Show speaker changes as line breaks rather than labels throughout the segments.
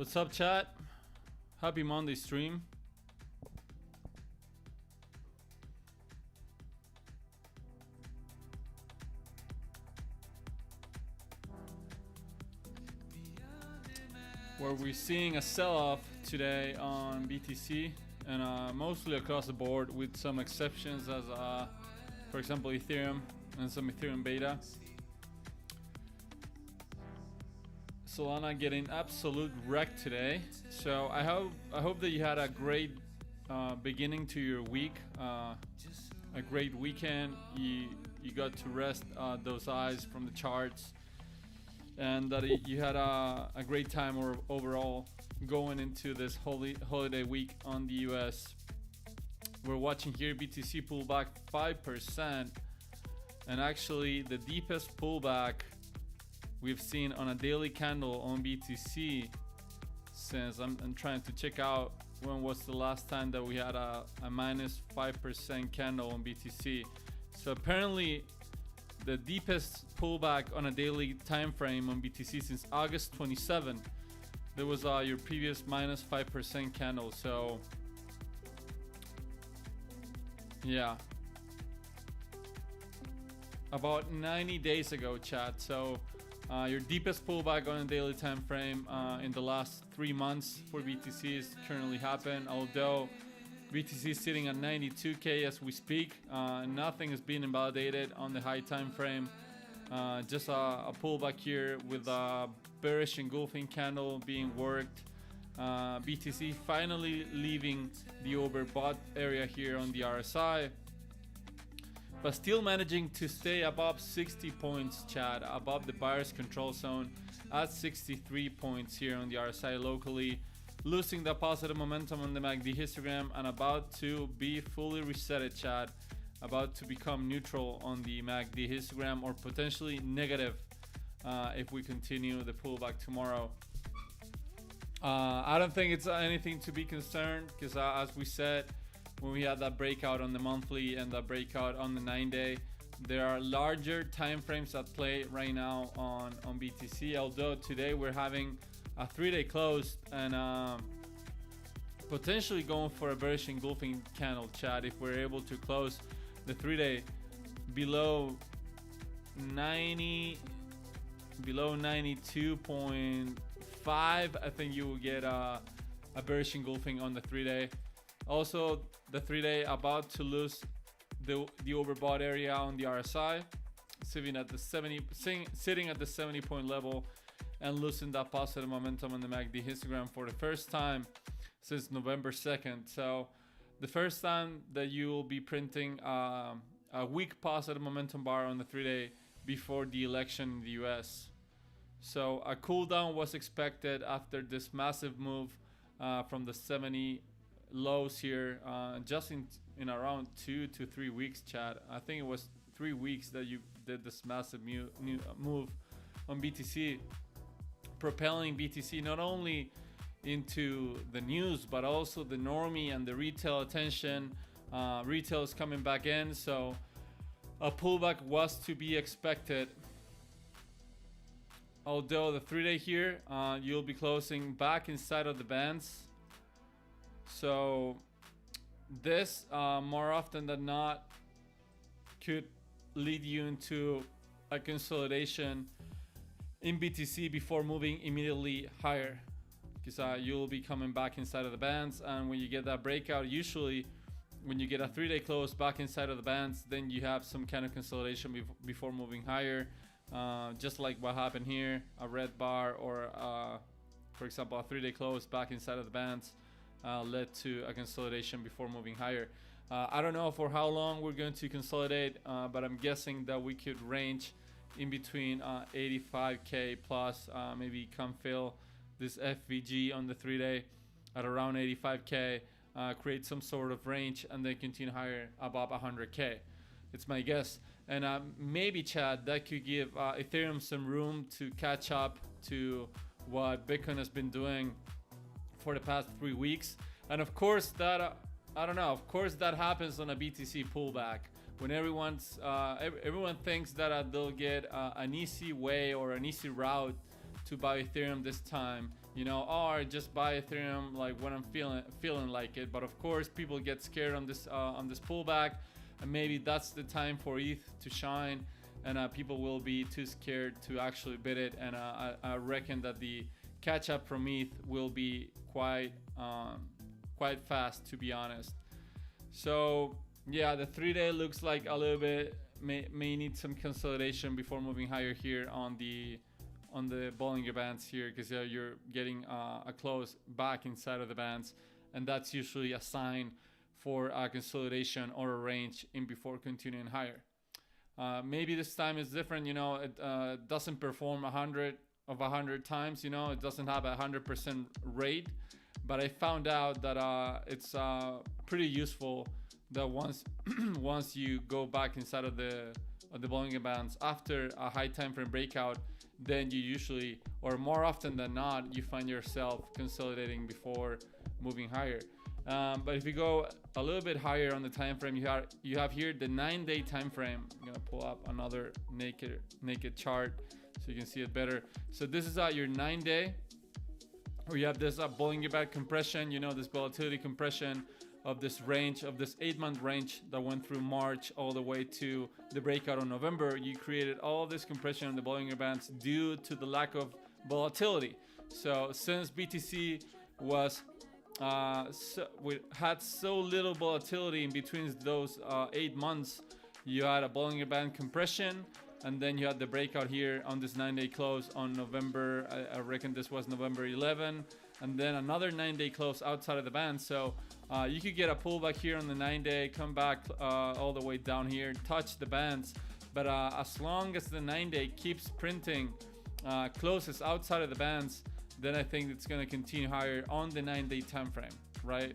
What's up, chat? Happy Monday stream. Where we're seeing a sell-off today on BTC and mostly across the board, with some exceptions as for example Ethereum and some Ethereum beta. Solana getting absolute wrecked today. So I hope that you had a great beginning to your week, a great weekend. You got to rest those eyes from the charts, and that you had a great time overall going into this holiday week on the US. We're watching here BTC pull back 5%, and actually the deepest pullback we've seen on a daily candle on BTC since I'm trying to check out when was the last time that we had a minus 5% candle on BTC. So apparently the deepest pullback on a daily time frame on BTC since August 27. There was your previous minus 5% candle. So yeah, about 90 days ago, chat. So your deepest pullback on a daily time frame in the last 3 months for BTC is currently happened. Although BTC is sitting at 92k as we speak, nothing is being invalidated on the high time frame. Just a pullback here with a bearish engulfing candle being worked. BTC finally leaving the overbought area here on the RSI, but still managing to stay above 60 points, chat, above the buyer's control zone at 63 points here on the RSI locally, losing the positive momentum on the MACD histogram and about to be fully resetted, chat, about to become neutral on the MACD histogram, or potentially negative if we continue the pullback tomorrow. I don't think it's anything to be concerned, because as we said, when we had that breakout on the monthly and that breakout on the 9-day, there are larger time frames at play right now on BTC. Although today we're having a 3-day close and potentially going for a bearish engulfing candle, chat, if we're able to close the 3-day below 92.5, I think you will get a bearish engulfing on the 3-day. Also, the 3-day about to lose the overbought area on the RSI, sitting at the 70 point level, and losing that positive momentum on the MACD histogram for the first time since November 2nd. So the first time that you will be printing a weak positive momentum bar on the 3-day before the election in the US. So a cool down was expected after this massive move from the 70 lows here, just in around 2 to 3 weeks, chat. I think it was 3 weeks that you did this massive move on BTC, propelling BTC not only into the news but also the normie and the retail attention. Retail is coming back in, so a pullback was to be expected. Although the 3-day here, you'll be closing back inside of the bands. So this more often than not could lead you into a consolidation in BTC before moving immediately higher, because you'll be coming back inside of the bands, and when you get that breakout, usually when you get a 3-day close back inside of the bands, then you have some kind of consolidation before moving higher, just like what happened here, a red bar, or for example a 3-day close back inside of the bands led to a consolidation before moving higher. I don't know for how long we're going to consolidate, but I'm guessing that we could range in between 85k plus, maybe come fill this FVG on the 3-day at around 85k, create some sort of range, and then continue higher above 100k. It's my guess. And maybe, chat, that could give Ethereum some room to catch up to what Bitcoin has been doing for the past 3 weeks. And of course that I don't know, of course that happens on a BTC pullback, when everyone thinks that they'll get an easy way or an easy route to buy Ethereum this time, you know, or just buy Ethereum like when I'm feeling like it. But of course, people get scared on this pullback, and maybe that's the time for ETH to shine, and people will be too scared to actually bid it. And I reckon that the catch up from ETH will be quite fast, to be honest. So yeah, the 3-day looks like a little bit may need some consolidation before moving higher here on the Bollinger Bands here, because you're getting a close back inside of the bands, and that's usually a sign for a consolidation or a range in before continuing higher. Maybe this time is different, you know, it doesn't perform 100 times, you know, it doesn't have 100% rate, but I found out that it's pretty useful that once you go back inside of the Bollinger Bands after a high time frame breakout, then you usually, or more often than not, you find yourself consolidating before moving higher. But if you go a little bit higher on the time frame, you have here the 9-day time frame. I'm gonna pull up another naked chart so you can see it better. So this is your 9-day, where you have this Bollinger Band compression, you know, this volatility compression of this range, of this 8-month range that went through March all the way to the breakout on November. You created all this compression in the Bollinger Bands due to the lack of volatility. So since BTC was had so little volatility in between those 8 months, you had a Bollinger Band compression, and then you had the breakout here on this 9-day close on November, I reckon this was November 11, and then another 9-day close outside of the band. So you could get a pullback here on the 9-day, come back all the way down here, touch the bands. But as long as the 9-day keeps printing closes outside of the bands, then I think it's going to continue higher on the 9-day time frame, right?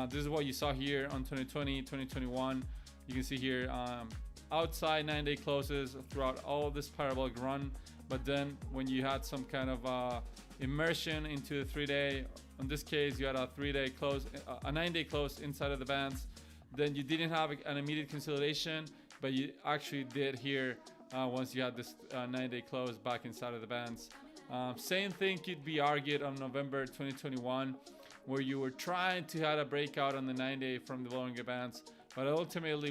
This is what you saw here on 2020, 2021. You can see here outside 9-day closes throughout all this parabolic run. But then when you had some kind of immersion into the 3-day, in this case you had a 3-day close, a 9-day close inside of the bands, then you didn't have an immediate consolidation, but you actually did here once you had this 9-day close back inside of the bands. Same thing could be argued on November 2021, where you were trying to have a breakout on the 9-day from the Bollinger Bands, but ultimately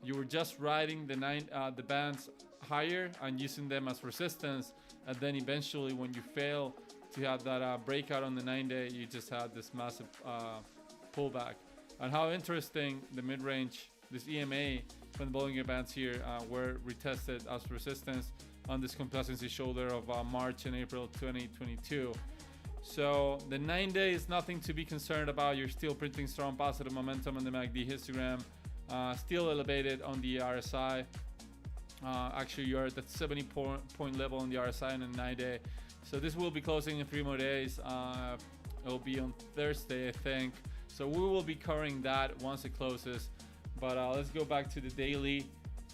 you were just riding the bands higher and using them as resistance, and then eventually when you fail to have that breakout on the 9-day, you just had this massive pullback. And how interesting the mid-range, this EMA from the Bollinger Bands here were retested as resistance on this complacency shoulder of March and April 2022. So the 9-day is nothing to be concerned about. You're still printing strong positive momentum on the MACD histogram, still elevated on the RSI. Actually, you're at that 70 point level on the RSI on the 9-day. So this will be closing in 3 more days. It will be on Thursday, I think. So we will be covering that once it closes. But let's go back to the daily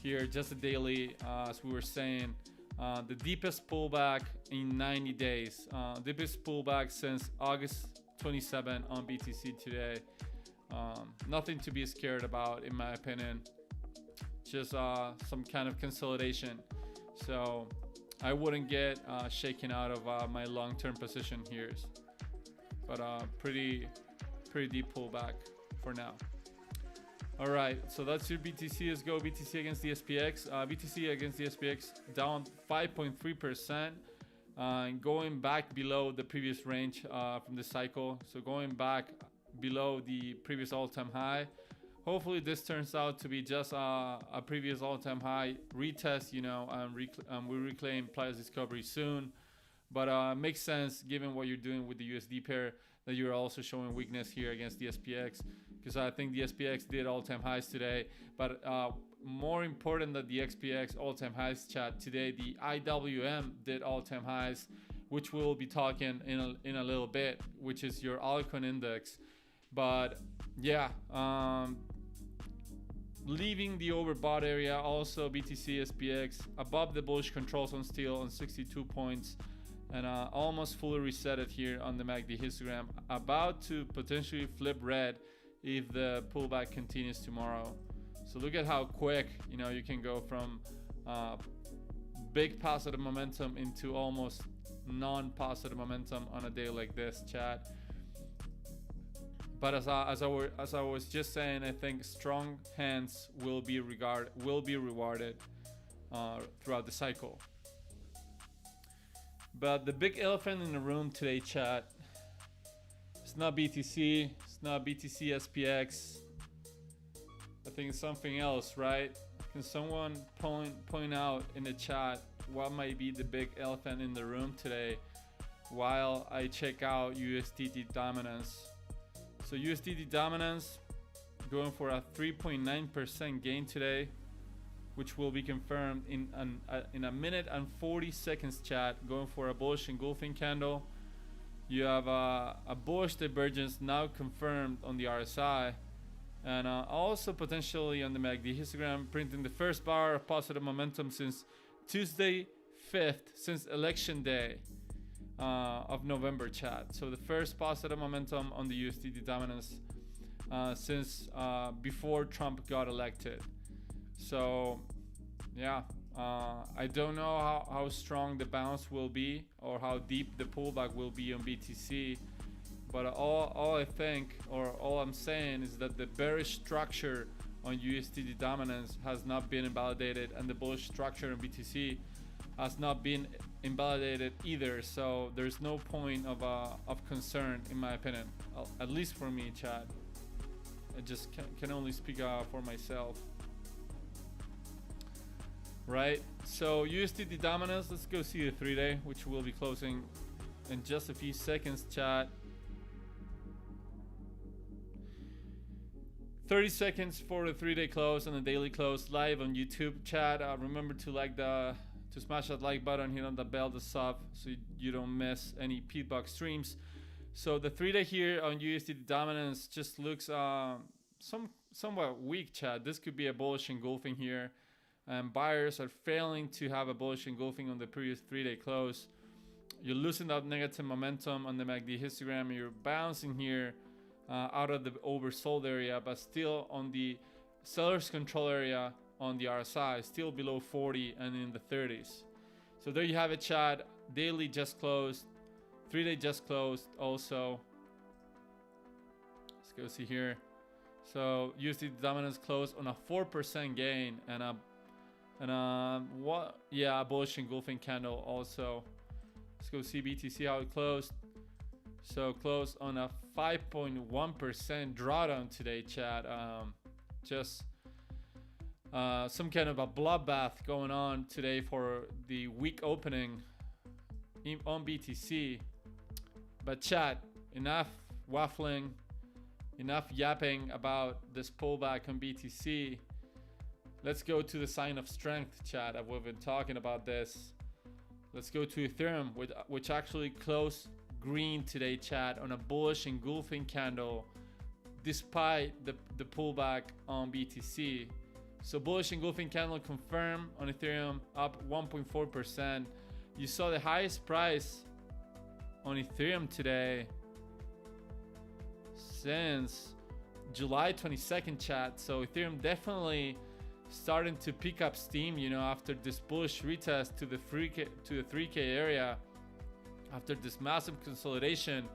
here, just the daily. As we were saying, the deepest pullback in 90 days, deepest pullback since August 27 on BTC today. Nothing to be scared about, in my opinion. Just some kind of consolidation. So I wouldn't get shaken out of my long-term position here. But pretty deep pullback for now. All right, so that's your BTC. Let's go BTC against the SPX. BTC against the SPX down 5.3%, going back below the previous range from the cycle. So going back below the previous all-time high. Hopefully this turns out to be just a previous all-time high retest, you know, and we reclaim price discovery soon. But makes sense given what you're doing with the USD pair that you're also showing weakness here against the SPX, because I think the SPX did all-time highs today. But more important than the XPX all-time highs chat today, the IWM did all-time highs, which we'll be talking in a little bit, which is your altcoin index. But yeah, leaving the overbought area, also BTC SPX above the bullish control zone still on 62 points, and almost fully resetted here on the MACD histogram, about to potentially flip red if the pullback continues tomorrow. So look at how quick, you know, you can go from big positive momentum into almost non-positive momentum on a day like this, chat. But as I was just saying, I think strong hands will be rewarded throughout the cycle. But the big elephant in the room today, chat, it's not BTC, it's not BTC SPX. I think it's something else, right? Can someone point out in the chat what might be the big elephant in the room today while I check out USDT dominance? So USDT dominance going for a 3.9% gain today, which will be confirmed in a minute and 40 seconds, chat, going for a bullish engulfing candle. You have a bullish divergence now confirmed on the RSI, and also potentially on the MACD histogram, printing the first bar of positive momentum since Tuesday 5th, since election day of November, chat. So the first positive momentum on the USDT dominance since before Trump got elected. So yeah, I don't know how strong the bounce will be or how deep the pullback will be on BTC, but all I think, or all I'm saying, is that the bearish structure on USDT dominance has not been invalidated, and the bullish structure on BTC has not been invalidated either. So there's no point of concern, in my opinion, at least for me, Chad. I just can only speak for myself, right? So USDT dominance, let's go see the 3-day, which will be closing in just a few seconds, chat. 30 seconds for the 3-day close and the daily close live on YouTube, chat. Remember to smash that like button, hit on the bell, the sub, so you don't miss any Pitbox streams. So the 3-day here on USDT dominance just looks somewhat weak, chat. This could be a bullish engulfing here, and buyers are failing to have a bullish engulfing on the previous 3-day close. You're losing that negative momentum on the MACD histogram. You're bouncing here out of the oversold area, but still on the seller's control area on the RSI, still below 40 and in the 30s. So there you have it, chat. Daily just closed, 3-day just closed also. Let's go see here. So USD dominance closed on a 4% gain and a bullish engulfing candle also. Let's go see BTC how it closed. So closed on a 5.1% drawdown today, chat. Just some kind of a bloodbath going on today for the week opening on BTC. But chat, enough waffling, enough yapping about this pullback on BTC. Let's go to the sign of strength, chat. We've been talking about this. Let's go to Ethereum, which actually closed green today, chat, on a bullish engulfing candle despite the pullback on BTC. So bullish engulfing candle confirmed on Ethereum, up 1.4%. You saw the highest price on Ethereum today since July 22nd, chat. So Ethereum definitely starting to pick up steam, you know, after this bullish retest to the 3K area, after this massive consolidation.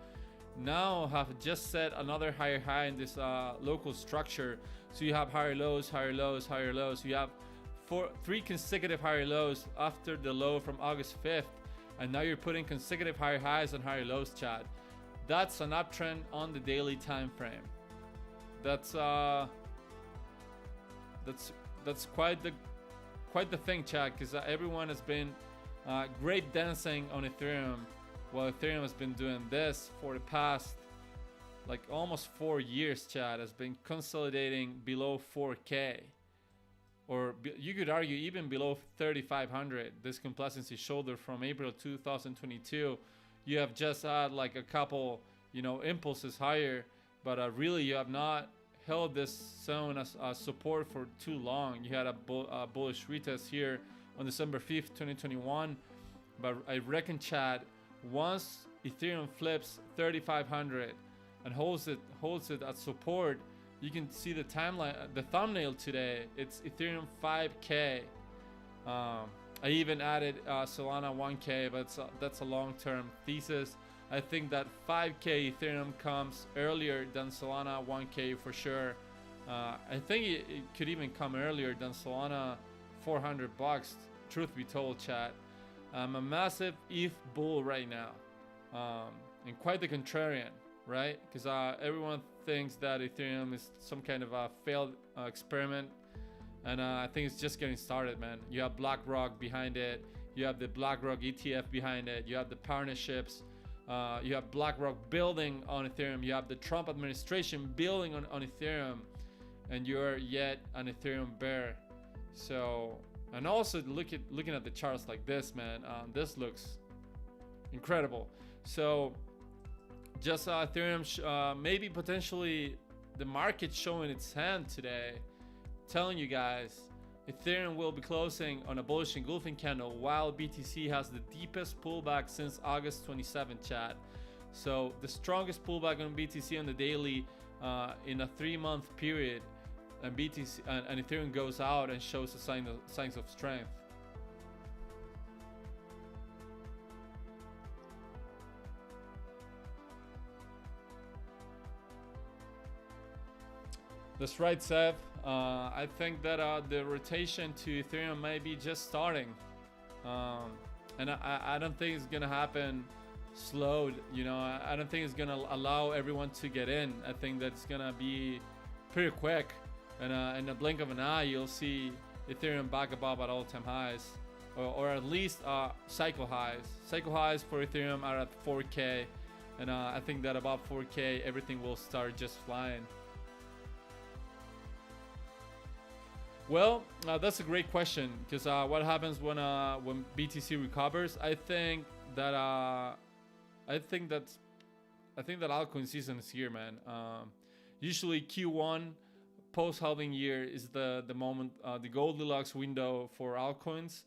Now have just set another higher high in this local structure. So you have higher lows, higher lows, higher lows. You have three consecutive higher lows after the low from August 5th, and now you're putting consecutive higher highs and higher lows, chat. That's an uptrend on the daily time frame. That's quite the thing, chat, because everyone has been great dancing on Ethereum, while Ethereum has been doing this for the past like almost 4 years, chat. Has been consolidating below 4K, or you could argue even below 3,500. This complacency shoulder from April 2022. You have just had like a couple, you know, impulses higher, but really you have not held this zone as support for too long. You had a bullish retest here on December 5th, 2021, but I reckon, chat, once Ethereum flips 3,500 and holds it at support, you can see the timeline, the thumbnail today. It's Ethereum 5K. I even added Solana 1K, but that's a long-term thesis. I think that 5K Ethereum comes earlier than Solana 1K for sure. I think it could even come earlier than Solana 400 bucks. Truth be told, chat. I'm a massive ETH bull right now, and quite the contrarian, right? Because everyone thinks that Ethereum is some kind of a failed experiment, and I think it's just getting started, man. You have BlackRock behind it, you have the BlackRock ETF behind it, you have the partnerships, you have BlackRock building on Ethereum, you have the Trump administration building on Ethereum, and you're yet an Ethereum bear. So, and also looking at the charts like this, man, this looks incredible. So just Ethereum, maybe potentially the market showing its hand today, telling you guys Ethereum will be closing on a bullish engulfing candle while BTC has the deepest pullback since August 27th, chat. So the strongest pullback on BTC on the daily in a 3-month period, and BTC and Ethereum goes out and shows the signs of strength. That's right, Seth. I think that the rotation to Ethereum may be just starting, and I don't think it's gonna happen slowed. You know, I don't think it's gonna allow everyone to get in. I think that it's gonna be pretty quick. And in a blink of an eye, you'll see Ethereum back above at all-time highs, or at least cycle highs. Cycle highs for Ethereum are at 4K, and I think that above 4K, everything will start just flying. Well, that's a great question, because what happens when BTC recovers? I think that altcoin season is here, man. Usually Q1. Post-halving year is the moment, the Goldilocks window for altcoins,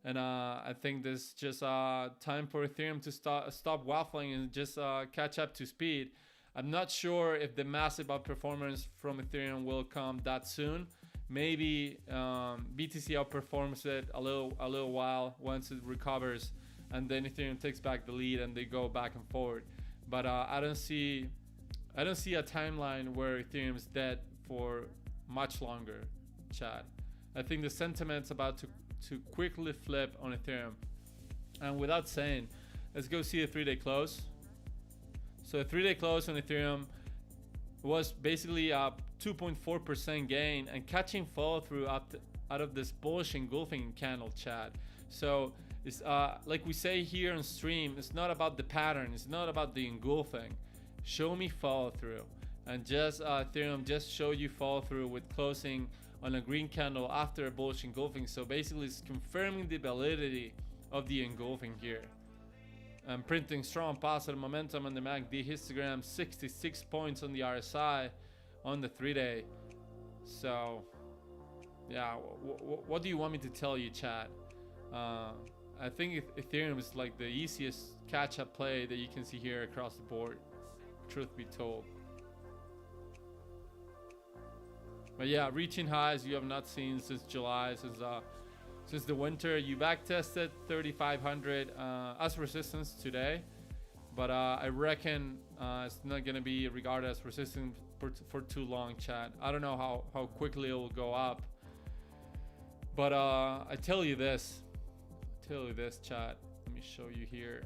and I think this is just time for Ethereum to stop waffling and just catch up to speed. I'm not sure if the massive outperformance from Ethereum will come that soon. Maybe BTC outperforms it a little while once it recovers, and then Ethereum takes back the lead and they go back and forward. But I don't see a timeline where Ethereum is dead for much longer, chat. I think the sentiment's about to quickly flip on Ethereum. And without saying, let's go see a 3-day close. So a 3-day close on Ethereum was basically a 2.4% gain and catching follow through out of this bullish engulfing candle, chat. So it's like we say here on stream, it's not about the pattern, it's not about the engulfing. Show me follow through. And just Ethereum just showed you follow through with closing on a green candle after a bullish engulfing. So basically it's confirming the validity of the engulfing here. And printing strong positive momentum on the MACD histogram, 66 points on the RSI on the 3-day. So yeah, what do you want me to tell you, chat? I think Ethereum is like the easiest catch-up play that you can see here across the board, truth be told. But yeah, reaching highs you have not seen since July, since the winter. You back tested 3,500 as resistance today, but I reckon it's not gonna be regarded as resistance for too long, chat. I don't know how quickly it will go up, but I tell you this, chat. Let me show you here.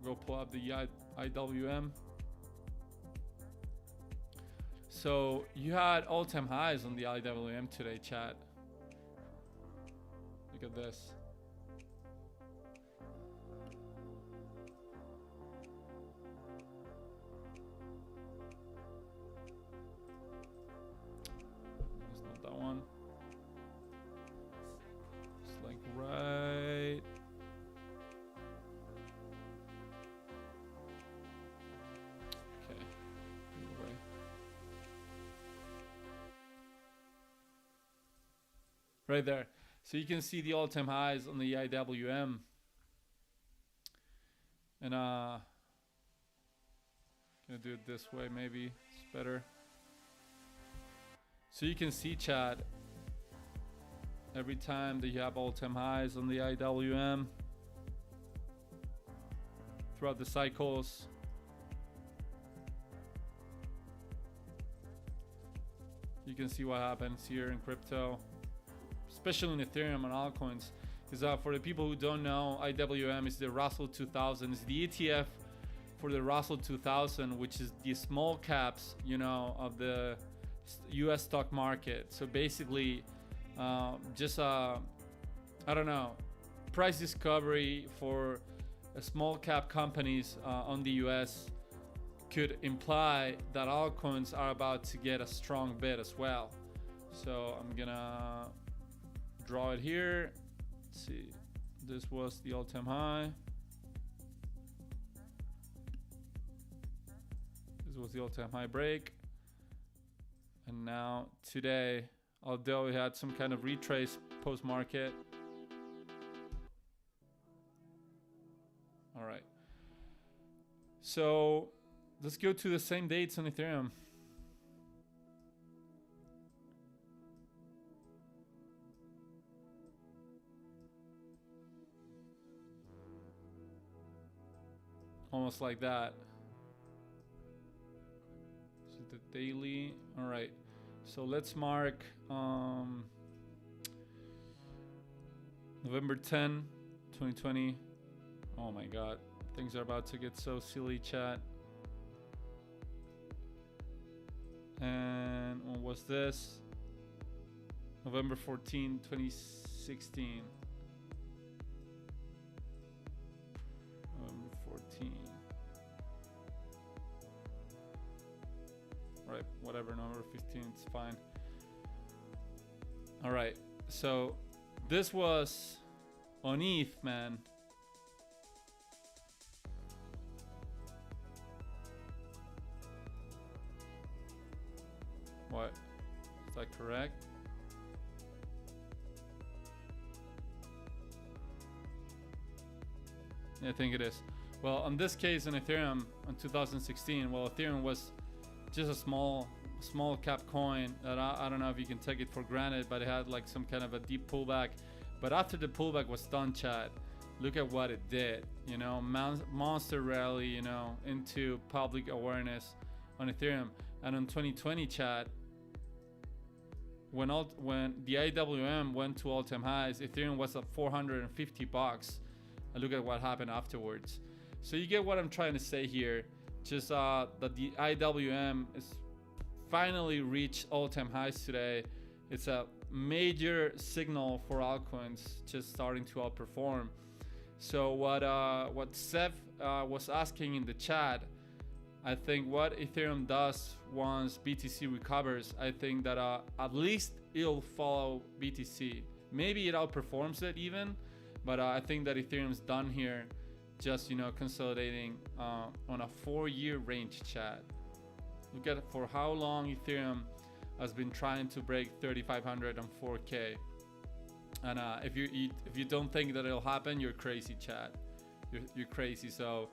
Go pull up the IWM. So you had all-time highs on the IWM today, chat. Look at this. It's not that one. It's like right. Right there. So you can see the all-time highs on the IWM. And gonna do it this way, maybe it's better. So you can see, chat, every time that you have all-time highs on the IWM throughout the cycles, you can see what happens here in crypto, especially in Ethereum and altcoins. Because for the people who don't know, IWM is the Russell 2000. It's the ETF for the Russell 2000, which is the small caps, you know, of the US stock market. So basically, just I don't know, price discovery for small cap companies on the US could imply that altcoins are about to get a strong bid as well. So I'm gonna draw it here. Let's see, this was the all-time high. This was the all-time high break. And now today, although we had some kind of retrace post-market. All right. So let's go to the same dates on Ethereum. Almost like that. So the daily. All right. So let's mark November 10, 2020. Oh my God. Things are about to get so silly, chat. And what was this? November 14, 2016. November 14. Right, whatever, November 15, it's fine. All right, so this was on ETH, man. What? Is that correct? Yeah, I think it is. Well, on this case in Ethereum in 2016, well, Ethereum was just a small cap coin that I don't know if you can take it for granted, but it had like some kind of a deep pullback. But after the pullback was done, chat, look at what it did. You know, monster rally, you know, into public awareness on Ethereum. And on 2020, chat, when the IWM went to all-time highs, Ethereum was at $450. And look at what happened afterwards. So you get what I'm trying to say here. Just that the IWM is finally reached all-time highs today. It's a major signal for altcoins just starting to outperform. So what Seth was asking in the chat, I think what Ethereum does once BTC recovers, I think that at least it'll follow BTC. Maybe it outperforms it even, but I think that Ethereum's done here, just, you know, consolidating on a 4-year range, chat. Look at for how long Ethereum has been trying to break 3,500 and 4K. And if you don't think that it'll happen, you're crazy, chat. You're crazy. So,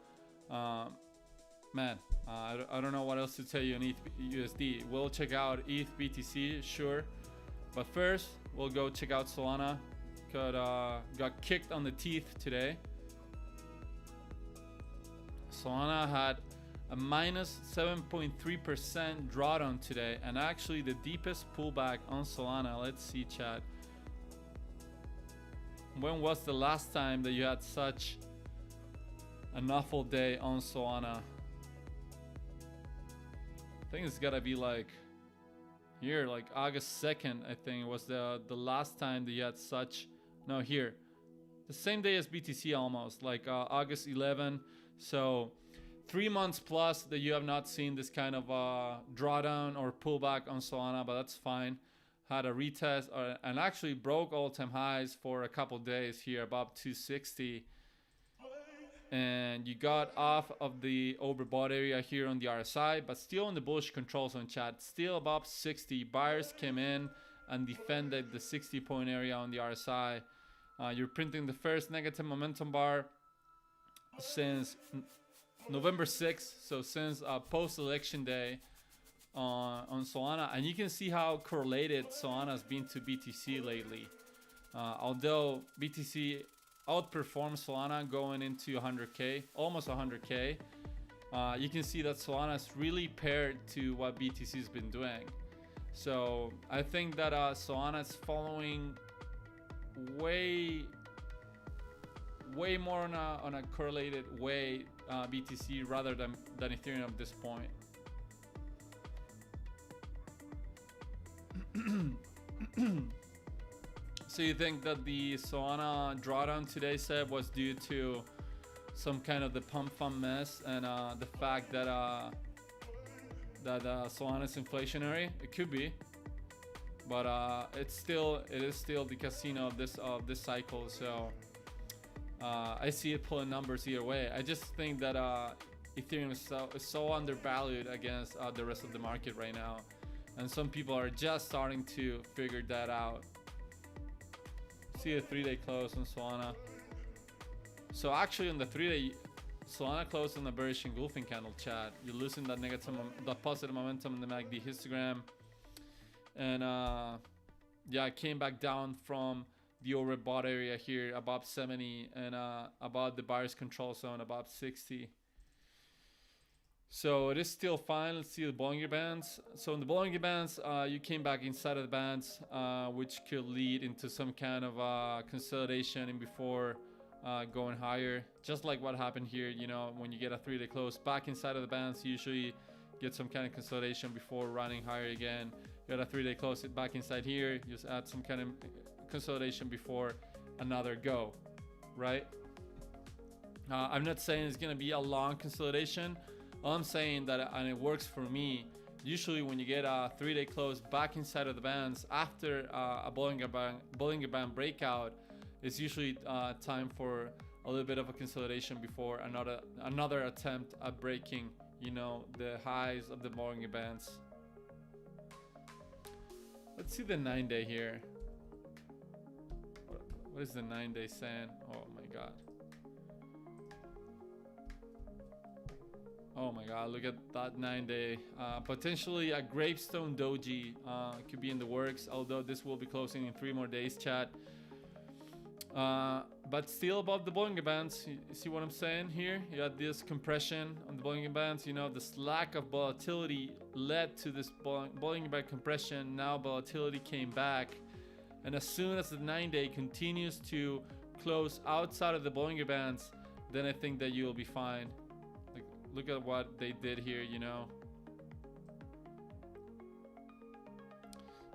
man, I don't know what else to tell you on ETH USD. We'll check out ETH BTC, sure, but first we'll go check out Solana. Got kicked on the teeth today. Solana had a minus 7.3% drawdown today, and actually the deepest pullback on Solana. Let's see, chat. When was the last time that you had such an awful day on Solana? I think it's gotta be like here, like August 2nd, I think was the last time that you had such, no, here. The same day as BTC almost, like August 11. So 3 months plus that you have not seen this kind of drawdown or pullback on Solana, but that's fine. Had a retest and actually broke all-time highs for a couple days here, above 260. And you got off of the overbought area here on the RSI, but still in the bullish control zone, chat. Still above 60. Buyers came in and defended the 60-point area on the RSI. You're printing the first negative momentum bar since November 6th, so since post-election day on Solana, and you can see how correlated Solana has been to BTC lately. Although BTC outperformed Solana going into 100k, almost 100k, you can see that Solana is really paired to what BTC has been doing. So I think that Solana is following way more on a correlated way BTC rather than Ethereum at this point. So you think that the Solana drawdown today, Seb, was due to some kind of the pump fund mess and the fact that Solana is inflationary? It could be, but it is still the casino of this cycle. So I see it pulling numbers either way. I just think that Ethereum is so undervalued against the rest of the market right now, and some people are just starting to figure that out. See a 3-day close on Solana. So actually on the 3-day, Solana closed on a bearish engulfing candle, chat. You're losing that that positive momentum in the MACD histogram. And yeah, it came back down from the overbought area here above 70 and about the buyer's control zone above 60. So it is still fine. Let's see the Bollinger Bands. So in the Bollinger Bands, you came back inside of the bands, which could lead into some kind of consolidation and before going higher. Just like what happened here, you know, when you get a 3-day close back inside of the bands, you usually get some kind of consolidation before running higher again. You got a 3-day close it back inside here, just add some kind of consolidation before another go, right? I'm not saying it's going to be a long consolidation. All I'm saying that, and it works for me, usually when you get a 3-day close back inside of the bands after a Bollinger Band breakout, it's usually time for a little bit of a consolidation before another attempt at breaking, you know, the highs of the Bollinger Bands. Let's see the 9-day here. What is the 9-day saying? Oh my god. Oh my god, look at that 9-day. Potentially a gravestone doji could be in the works, although this will be closing in 3 more days, chat. But still above the Bollinger Bands. You see what I'm saying here? You had this compression on the Bollinger Bands. You know, this lack of volatility led to this Bollinger Band compression. Now volatility came back. And as soon as the 9-day continues to close outside of the Bollinger Bands, then I think that you'll be fine. Like, look at what they did here, you know.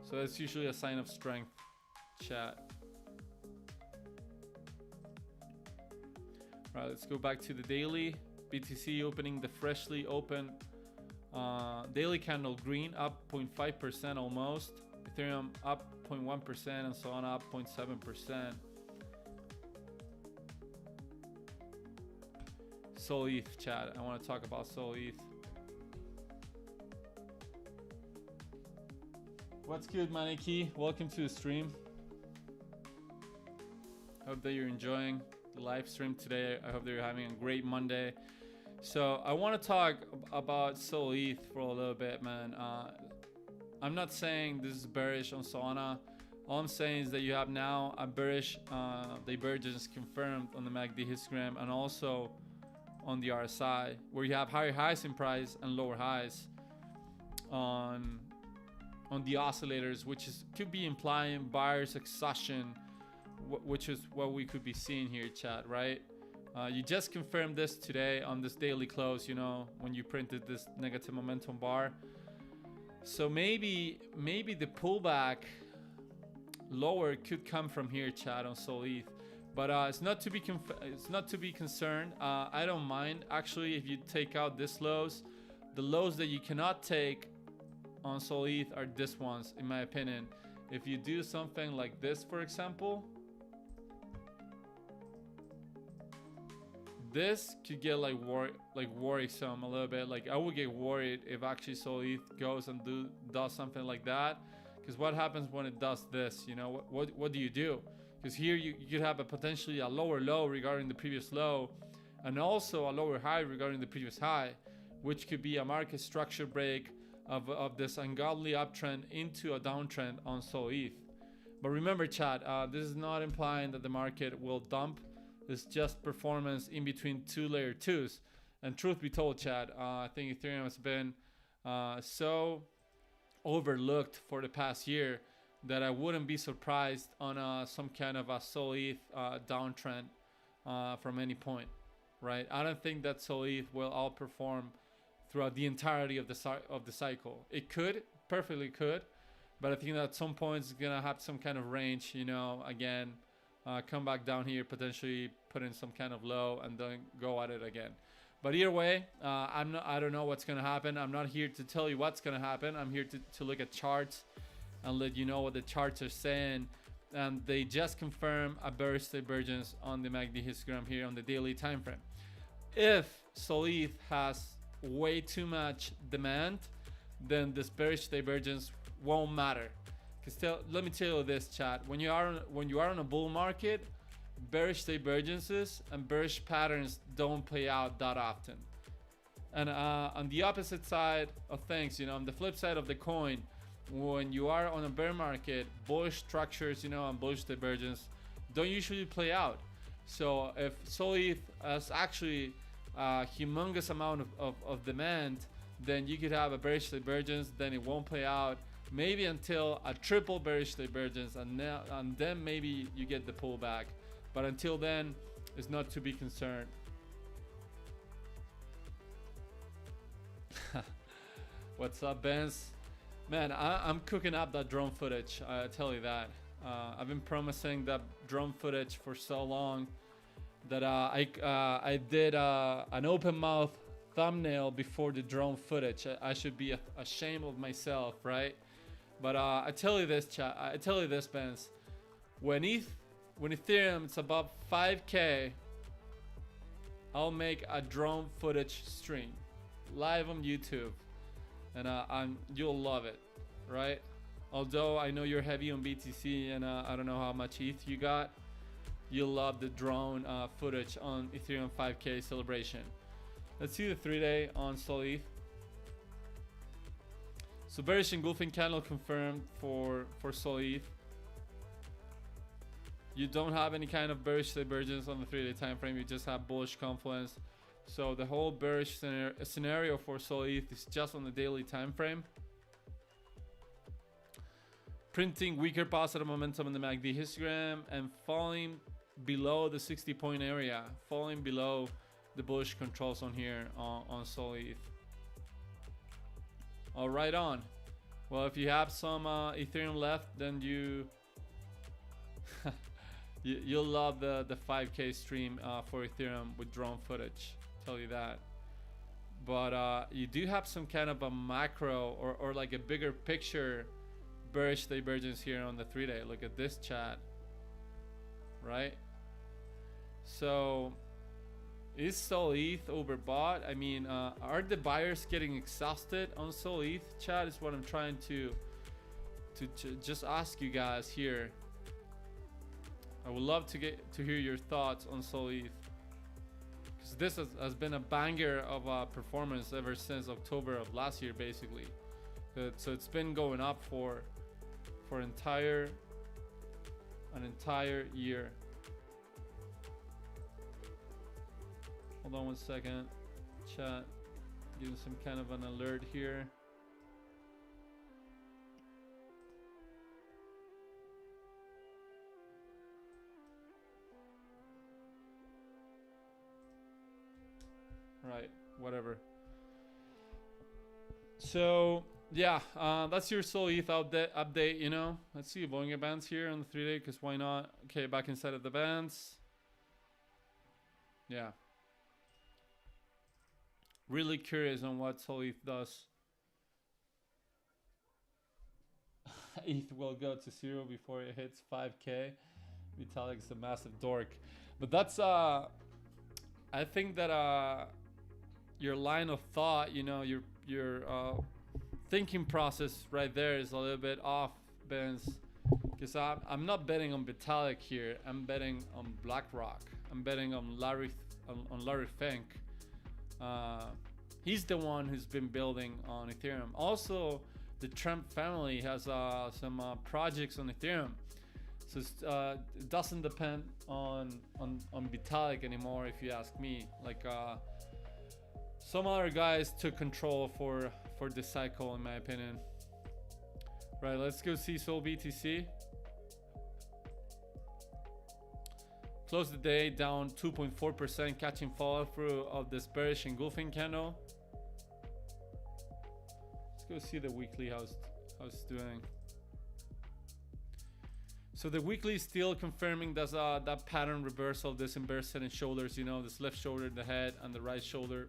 So it's usually a sign of strength, chat. Alright, let's go back to the daily. BTC opening the freshly opened daily candle green, up 0.5% almost. Ethereum up 0.1% and Solana up 0.7%. Sol ETH, chat. I want to talk about Sol ETH. What's good, Maneki? Welcome to the stream. Hope that you're enjoying the live stream today. I hope that you're having a great Monday. So I want to talk about Sol ETH for a little bit, man. I'm not saying this is bearish on Solana. All I'm saying is that you have now a bearish divergence confirmed on the MACD histogram and also on the RSI, where you have higher highs in price and lower highs on the oscillators, which could be implying buyer's exhaustion, which is what we could be seeing here, chat, right? You just confirmed this today on this daily close, you know, when you printed this negative momentum bar. So maybe the pullback lower could come from here, chat, on Sol ETH. But it's not to be concerned. I don't mind actually if you take out this lows. The lows that you cannot take on Sol ETH are this ones, in my opinion. If you do something like this, for example, this could get like worrisome a little bit. Like I would get worried if actually Sol ETH goes and does something like that. Because what happens when it does this? You know, what do you do? Because here you could have potentially a lower low regarding the previous low, and also a lower high regarding the previous high, which could be a market structure break of this ungodly uptrend into a downtrend on Sol ETH. But remember, chat, this is not implying that the market will dump. It's just performance in between two layer twos. And truth be told, chat, I think Ethereum has been so overlooked for the past year that I wouldn't be surprised on some kind of a Sol ETH downtrend from any point, right? I don't think that Sol ETH will outperform throughout the entirety of the cycle. It could, perfectly could, but I think that at some point it's gonna have some kind of range, you know, again, come back down here, potentially put in some kind of low and then go at it again. But either way, I don't know what's gonna happen. I'm not here to tell you what's gonna happen. I'm here to look at charts and let you know what the charts are saying. And they just confirm a bearish divergence on the MACD histogram here on the daily time frame. If Sol ETH has way too much demand, then this bearish divergence won't matter. Because let me tell you this, chat. When you are on a bull market, bearish divergences and bearish patterns don't play out that often. And on the opposite side of things, you know, on the flip side of the coin, when you are on a bear market, bullish structures, you know, and bullish divergence don't usually play out. So if Sol ETH has actually a humongous amount of demand, then you could have a bearish divergence, then it won't play out. Maybe until a triple bearish divergence, and then maybe you get the pullback. But until then, it's not to be concerned. What's up, Benz? Man, I'm cooking up that drone footage, I tell you that. I've been promising that drone footage for so long that I did an open mouth thumbnail before the drone footage. I should be ashamed of myself, right? But I tell you this, chat. I tell you this, Benz. When Ethereum is above 5K, I'll make a drone footage stream live on YouTube, and you'll love it, right? Although I know you're heavy on BTC, and I don't know how much ETH you got, you'll love the drone footage on Ethereum 5K celebration. Let's see the 3-day on Sol ETH. So bearish engulfing candle confirmed for Sol ETH. You don't have any kind of bearish divergence on the 3-day time frame. You just have bullish confluence. So the whole bearish scenario for Sol ETH is just on the daily time frame. Printing weaker positive momentum in the MACD histogram and falling below the 60-point area, falling below the bullish control zone here on Sol ETH. All right, on. Well, if you have some Ethereum left, then you'll love the 5K stream for Ethereum with drone footage. Tell you that. But you do have some kind of a macro or like a bigger picture bearish divergence here on the 3-day. Look at this, chat. Right? So is Sol ETH overbought? I mean, are the buyers getting exhausted on Sol ETH? Chat is what I'm trying to just ask you guys here. I would love to hear your thoughts on Sol ETH, because this has been a banger of performance ever since October of last year, basically. So it's been going up for an entire year. Hold on one second, chat. Getting some kind of an alert here. Right, whatever. So yeah, that's your Sol ETH update. You know, let's see Bollinger Bands here on the 3-day, because why not? Okay, back inside of the bands. Yeah. Really curious on what Sol ETH does. ETH will go to 0 before it hits 5K. Vitalik's a massive dork. But that's I think that your line of thought, you know, your thinking process right there is a little bit off, Benz. Because I'm not betting on Vitalik here. I'm betting on BlackRock. I'm betting on Larry on Larry Fink. He's the one who's been building on Ethereum. Also, the Trump family has some projects on Ethereum. So it doesn't depend on Vitalik anymore, if you ask me. Like some other guys took control for this cycle, in my opinion. Right, let's go see Sol BTC. Close the day down 2.4%, catching follow through of this bearish engulfing candle. Let's go see the weekly how it's doing. So the weekly is still confirming that pattern reversal of this inverse head and shoulders. You know, this left shoulder, the head, and the right shoulder.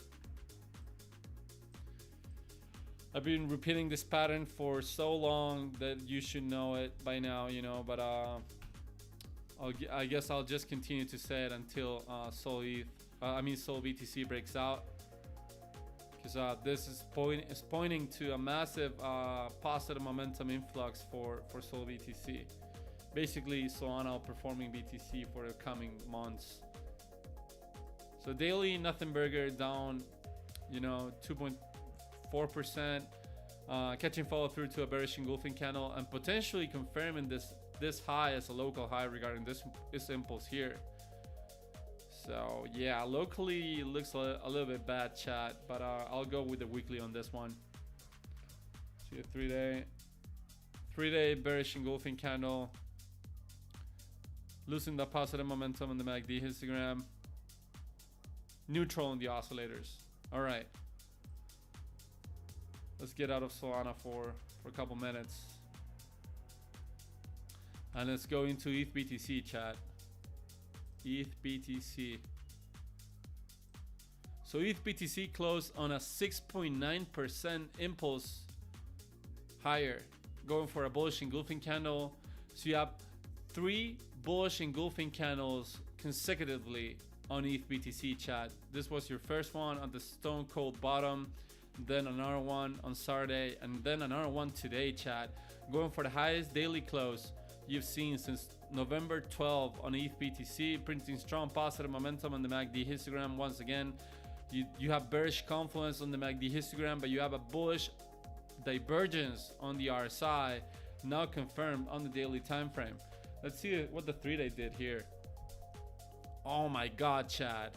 I've been repeating this pattern for so long that you should know it by now, you know. But I guess I'll just continue to say it until Sol BTC breaks out, because this is pointing to a massive positive momentum influx for Sol BTC. Basically, Solana outperforming BTC for the coming months. So daily, nothing burger down, you know, 2.4%, catching follow through to a bearish engulfing candle and potentially confirming this high as a local high regarding this impulse here. So yeah, locally it looks a little bit bad, chat, but I'll go with the weekly on this one. See a 3-day bearish engulfing candle, losing the positive momentum on the MACD histogram, neutral on the oscillators. All right, let's get out of Solana for a couple minutes. And let's go into ETH BTC, chat. ETH BTC. So ETH BTC closed on a 6.9% impulse higher, going for a bullish engulfing candle. So you have 3 bullish engulfing candles consecutively on ETH BTC, chat. This was your first one on the stone cold bottom, then another one on Saturday, and then another one today, chat. Going for the highest daily close you've seen since November 12 on ETH BTC, printing strong positive momentum on the MACD histogram. Once again, you have bearish confluence on the MACD histogram, but you have a bullish divergence on the RSI, now confirmed on the daily time frame. Let's see what the 3-day did here. Oh my god, chat.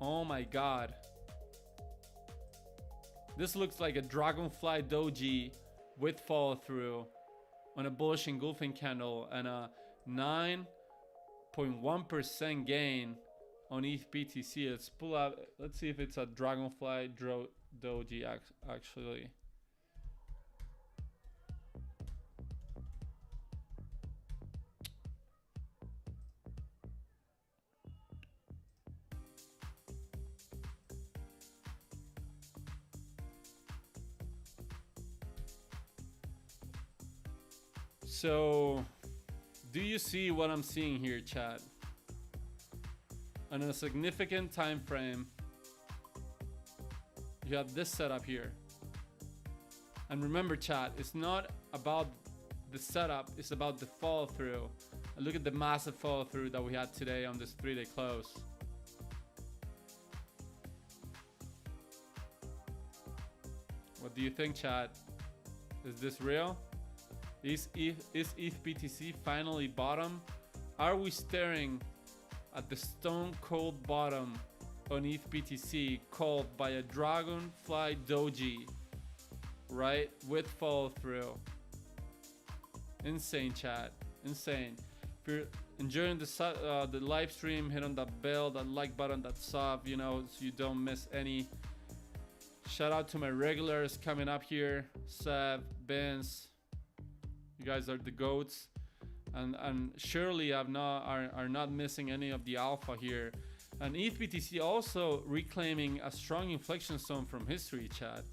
Oh my god. This looks like a dragonfly doji with follow through on a bullish engulfing candle and a 9.1% gain on ETH BTC. Let's pull out, let's see if it's a dragonfly doji actually. So, do you see what I'm seeing here, chat? On a significant time frame, you have this setup here. And remember, chat, it's not about the setup, it's about the follow through. And look at the massive follow through that we had today on this 3-day close. What do you think, chat? Is this real? Is ETH BTC finally bottom? Are we staring at the stone cold bottom on ETH BTC called by a dragonfly doji, right? With follow through. Insane, chat. Insane. If you're enjoying the live stream, hit on that bell, that like button, that sub, you know, so you don't miss any. Shout out to my regulars coming up here. Sev, Benz. You guys are the goats, and surely are not missing any of the alpha here. And ETH BTC also reclaiming a strong inflection zone from history, chat.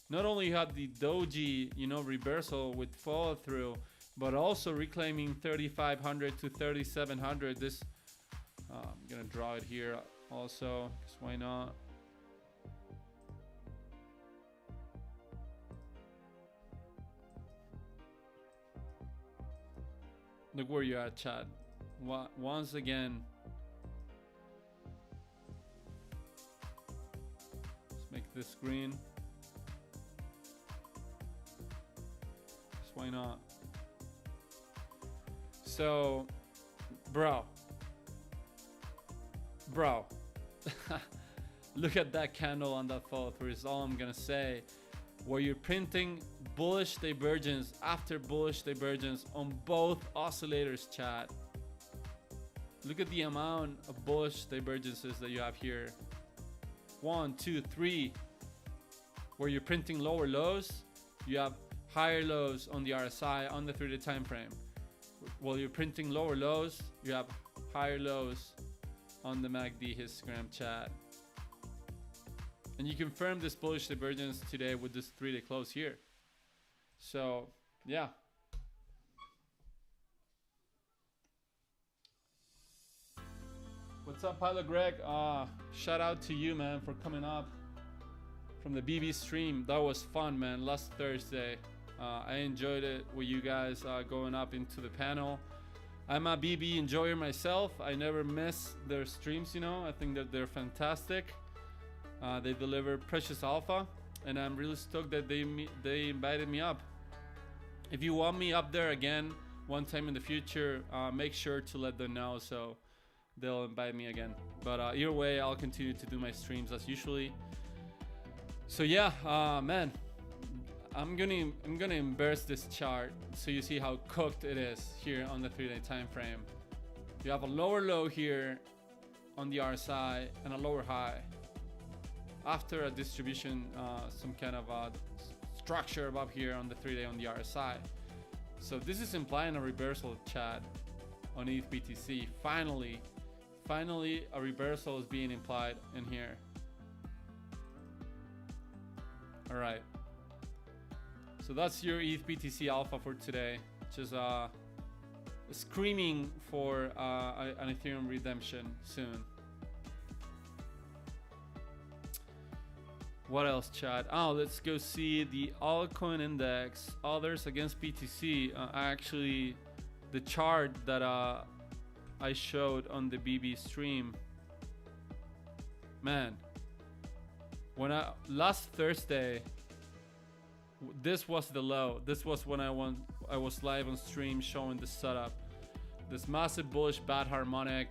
Not only had the doji, you know, reversal with follow through, but also reclaiming 3,500 to 3,700. This I'm gonna draw it here also, because why not? Look where you're at, chat. Once again, this green. Why not? So, bro, look at that candle on that follow through is all I'm gonna say. Where you're printing bullish divergence after bullish divergence on both oscillators, chat. Look at the amount of bullish divergences that you have here. 1, 2, 3. Where you're printing lower lows, you have higher lows on the RSI on the 3-day time frame. While you're printing lower lows, you have higher lows on the MACD histogram, chat. And you confirm this bullish divergence today with this 3-day close here. So yeah. What's up, Pilot Greg? Shout out to you, man, for coming up from the BB stream. That was fun, man. Last Thursday, I enjoyed it with you guys going up into the panel. I'm a BB enjoyer myself. I never miss their streams, you know. I think that they're fantastic. They deliver precious alpha, and I'm really stoked that they invited me up. If you want me up there again one time in the future, make sure to let them know so they'll invite me again. But either way, I'll continue to do my streams as usually. So yeah, man, I'm gonna embarrass this chart so you see how cooked it is here on the 3-day time frame. You have a lower low here on the RSI and a lower high after a distribution, some kind of structure above here on the 3-day on the RSI. So this is implying a reversal, chat, on ETH BTC. Finally a reversal is being implied in here. All right, so that's your ETH BTC alpha for today. Just screaming for an Ethereum redemption soon. What else, chat? Oh, let's go see the altcoin index. Others against BTC. Actually, the chart that I showed on the BB stream. Man, when last Thursday, this was the low. This was when I was live on stream showing the setup. This massive bullish bad harmonic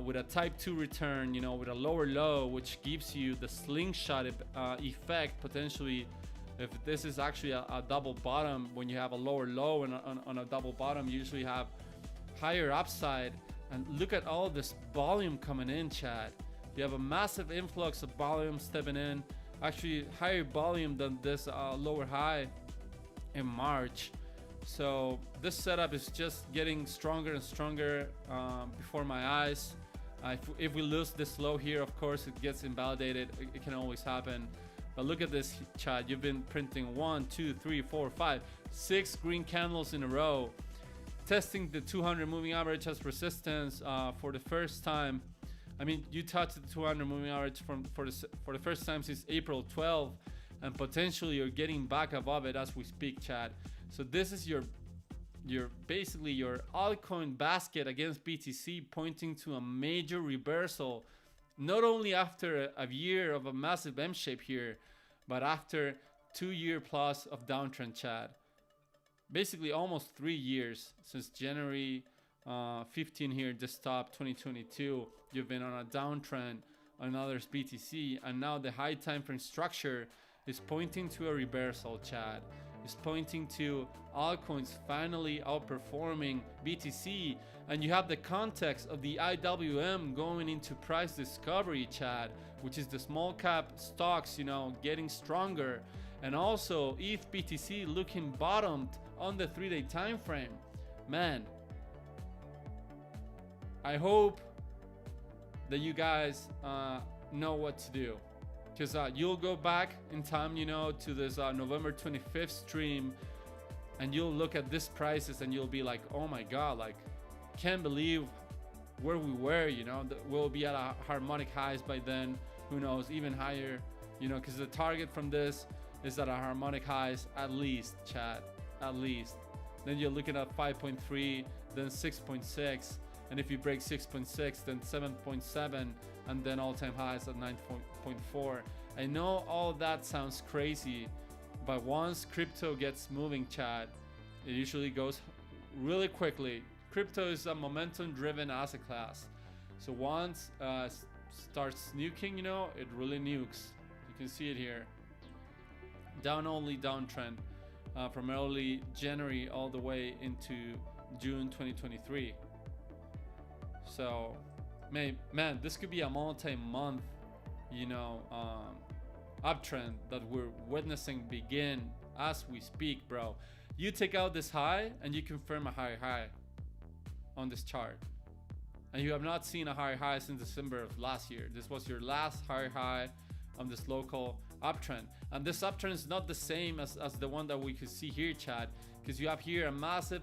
with a type 2 return, you know, with a lower low, which gives you the slingshot effect potentially. If this is actually a double bottom, when you have a lower low and on a double bottom, you usually have higher upside. And look at all this volume coming in, chat. You have a massive influx of volume stepping in, actually higher volume than this lower high in March. So this setup is just getting stronger and stronger before my eyes. If we lose this low here, of course it gets invalidated. It can always happen. But look at this, chat. You've been printing 1, 2, 3, 4, 5, 6 green candles in a row, testing the 200 moving average as resistance for the first time. I mean, you touched the 200 moving average for the first time since April 12, and potentially you're getting back above it as we speak, chat. So this is your basically your altcoin basket against BTC, pointing to a major reversal, not only after a year of a massive M shape here, but after 2 year plus of downtrend, chat. Basically almost 3 years since January 15 here, this top 2022. You've been on a downtrend on others BTC, and now the high time frame structure is pointing to a reversal, chat. Is pointing to altcoins finally outperforming BTC, and you have the context of the IWM going into price discovery, chat, which is the small cap stocks, you know, getting stronger, and also ETH BTC looking bottomed on the 3-day time frame. Man, I hope that you guys know what to do, because you'll go back in time, you know, to this November 25th stream, and you'll look at these prices and you'll be like, oh my god, like, can't believe where we were, you know. We'll be at a harmonic highs by then, who knows, even higher, you know, because the target from this is at a harmonic highs at least, chat, at least. Then you're looking at 5.3, then 6.6, and if you break 6.6, then 7.7, and then all-time highs at 9.4. I know all that sounds crazy, but once crypto gets moving, chat, it usually goes really quickly. Crypto is a momentum-driven asset class, so once starts nuking, you know, it really nukes. You can see it here. Only downtrend from early January all the way into June 2023. So, man, this could be a multi-month, you know, uptrend that we're witnessing begin as we speak, bro. You take out this high and you confirm a higher high on this chart, and you have not seen a higher high since December of last year. This was your last higher high on this local uptrend, and this uptrend is not the same as the one that we could see here, chat, because you have here a massive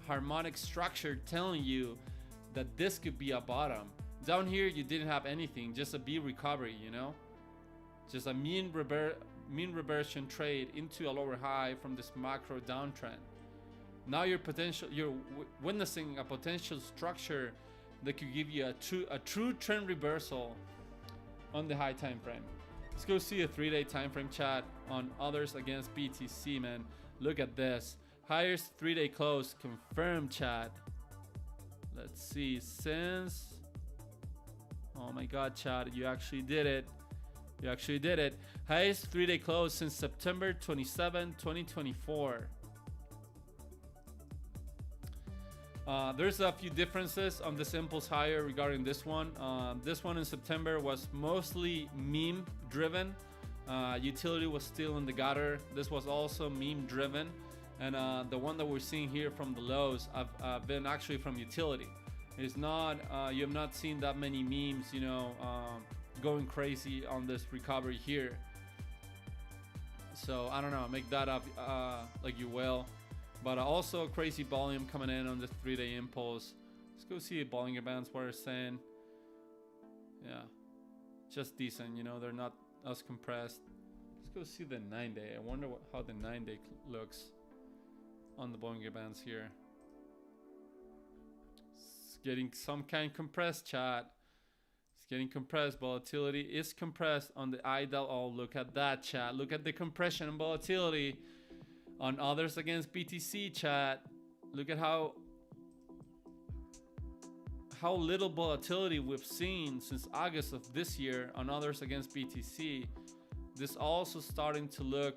harmonic structure telling you that this could be a bottom. Down here you didn't have anything, just a B recovery, you know, just a mean reversion trade into a lower high from this macro downtrend. Now you're witnessing a potential structure that could give you a true trend reversal on the high time frame. Let's go see a 3-day time frame, chat, on others against BTC, man. Look at this. Highest 3-day close confirmed, chat. Let's see, since, oh my god, chat, you actually did it. You actually did it. Highest 3-day close since September 27, 2024. There's a few differences on this impulse higher regarding this one. This one in September was mostly meme driven. Utility was still in the gutter. This was also meme driven. And the one that we're seeing here from the lows have been actually from utility. It's not, you have not seen that many memes, you know, going crazy on this recovery here. So I don't know, make that up like you will. But also crazy volume coming in on this 3-day impulse. Let's go see Bollinger Bands, what they're saying. Yeah, just decent, you know, they're not as compressed. Let's go see the 9-day. I wonder how the 9-day looks on the Bollinger Bands here. It's getting some kind compressed, chat. It's getting compressed. Volatility is compressed on the IDAL. Oh, look at that, chat. Look at the compression and volatility on others against BTC, chat. Look at how little volatility we've seen since August of this year on others against BTC. This also starting to look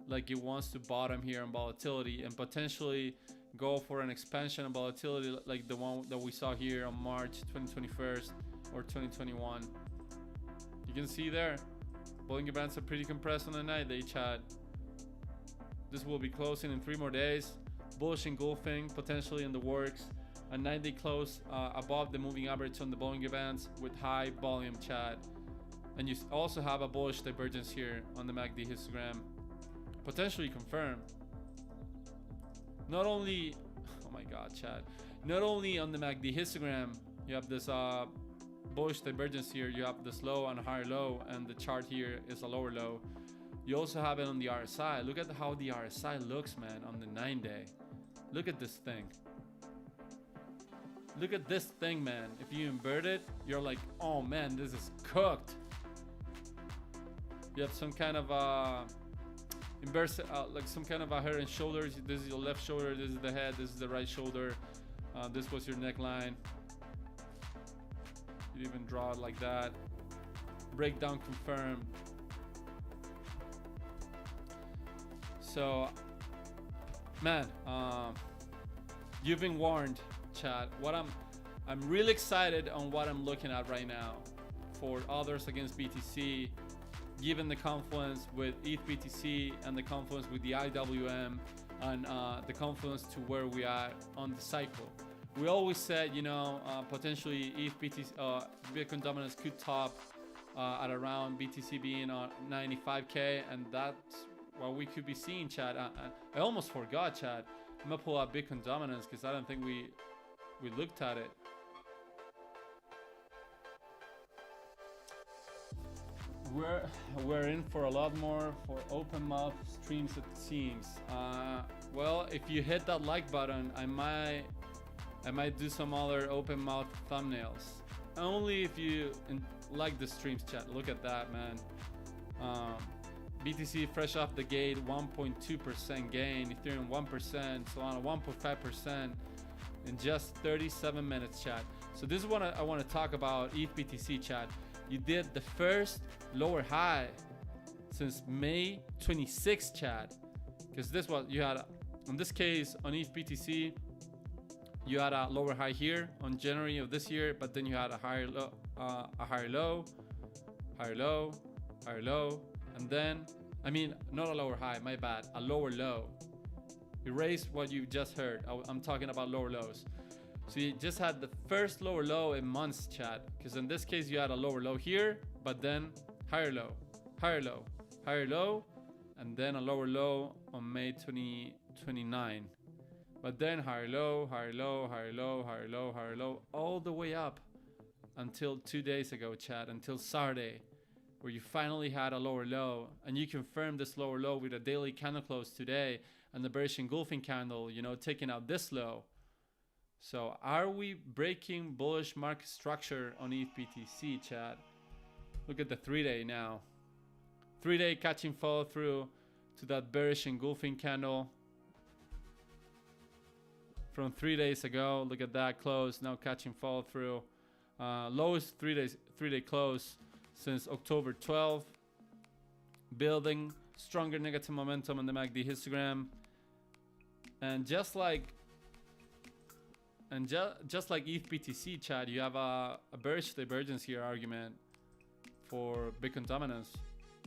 like it wants to bottom here on volatility and potentially go for an expansion of volatility like the one that we saw here on March 2021 or 2021. You can see there, Bollinger Bands are pretty compressed on the 9-day, chat. This will be closing in 3 more days. Bullish engulfing potentially in the works. A 9-day close above the moving average on the Bollinger Bands with high volume, chat. And you also have a bullish divergence here on the MACD histogram. Potentially confirmed. Not only, oh my god, chat. Not only on the MACD histogram, you have this bullish divergence here. You have this low and a higher low, and the chart here is a lower low. You also have it on the RSI. Look at how the RSI looks, man, on the 9-day. Look at this thing. Look at this thing, man. If you invert it, you're like, oh man, this is cooked. You have some kind of inverse, like some kind of a head and shoulders. This is your left shoulder, this is the head, this is the right shoulder. This was your neckline. You even draw it like that. Breakdown confirmed. So, man, you've been warned, chat. I'm really excited on what I'm looking at right now for others against BTC, given the confluence with ETH BTC and the confluence with the IWM and the confluence to where we are on the cycle. We always said, you know, potentially ETH BTC, Bitcoin dominance could top at around BTC being on 95K, and that's what we could be seeing, chat. I almost forgot, chat. I'm gonna pull out Bitcoin dominance because I don't think we looked at it. We're in for a lot more for open mouth streams, it seems. Well, if you hit that like button, I might do some other open mouth thumbnails. Only if you like the streams, chat. Look at that, man. Um, BTC fresh off the gate, 1.2% gain, Ethereum 1%, Solana 1.5% in just 37 minutes, chat. So this is what I want to talk about ETH BTC, chat. You did the first lower high since May 26th, chat. Because this was, you had, in this case, on ETH BTC, you had a lower high here on January of this year, but then you had a higher low, higher low, and then, I mean, not a lower high, my bad, a lower low. Erase what you just heard. I'm talking about lower lows. So you just had the first lower low in months, chat. Because in this case, you had a lower low here, but then higher low, and then a lower low on May 29. But then higher low, all the way up until 2 days ago, chat, until Saturday, where you finally had a lower low, and you confirmed this lower low with a daily candle close today and the bearish engulfing candle, you know, taking out this low. So are we breaking bullish market structure on ETH BTC, chat? Look at the 3-day now. 3-day catching follow through to that bearish engulfing candle from 3 days ago. Look at that close, now catching follow through. Lowest 3-day close since October 12th. Building stronger negative momentum on the MACD histogram. And just like ETH BTC, chat, you have a bearish divergence here argument for Bitcoin dominance.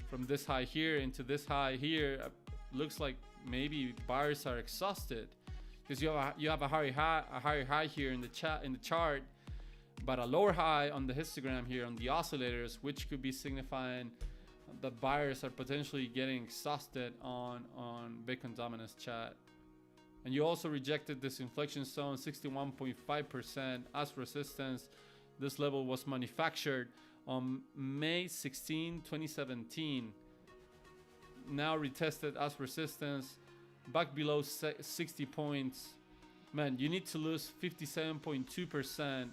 From this high here into this high here, looks like maybe buyers are exhausted because you have a higher high here in the chart, but a lower high on the histogram here on the oscillators, which could be signifying that buyers are potentially getting exhausted on Bitcoin dominance, chat. And you also rejected this inflection zone 61.5% as resistance. This level was manufactured on May 16, 2017. Now retested as resistance, back below 60 points. Man, you need to lose 57.2%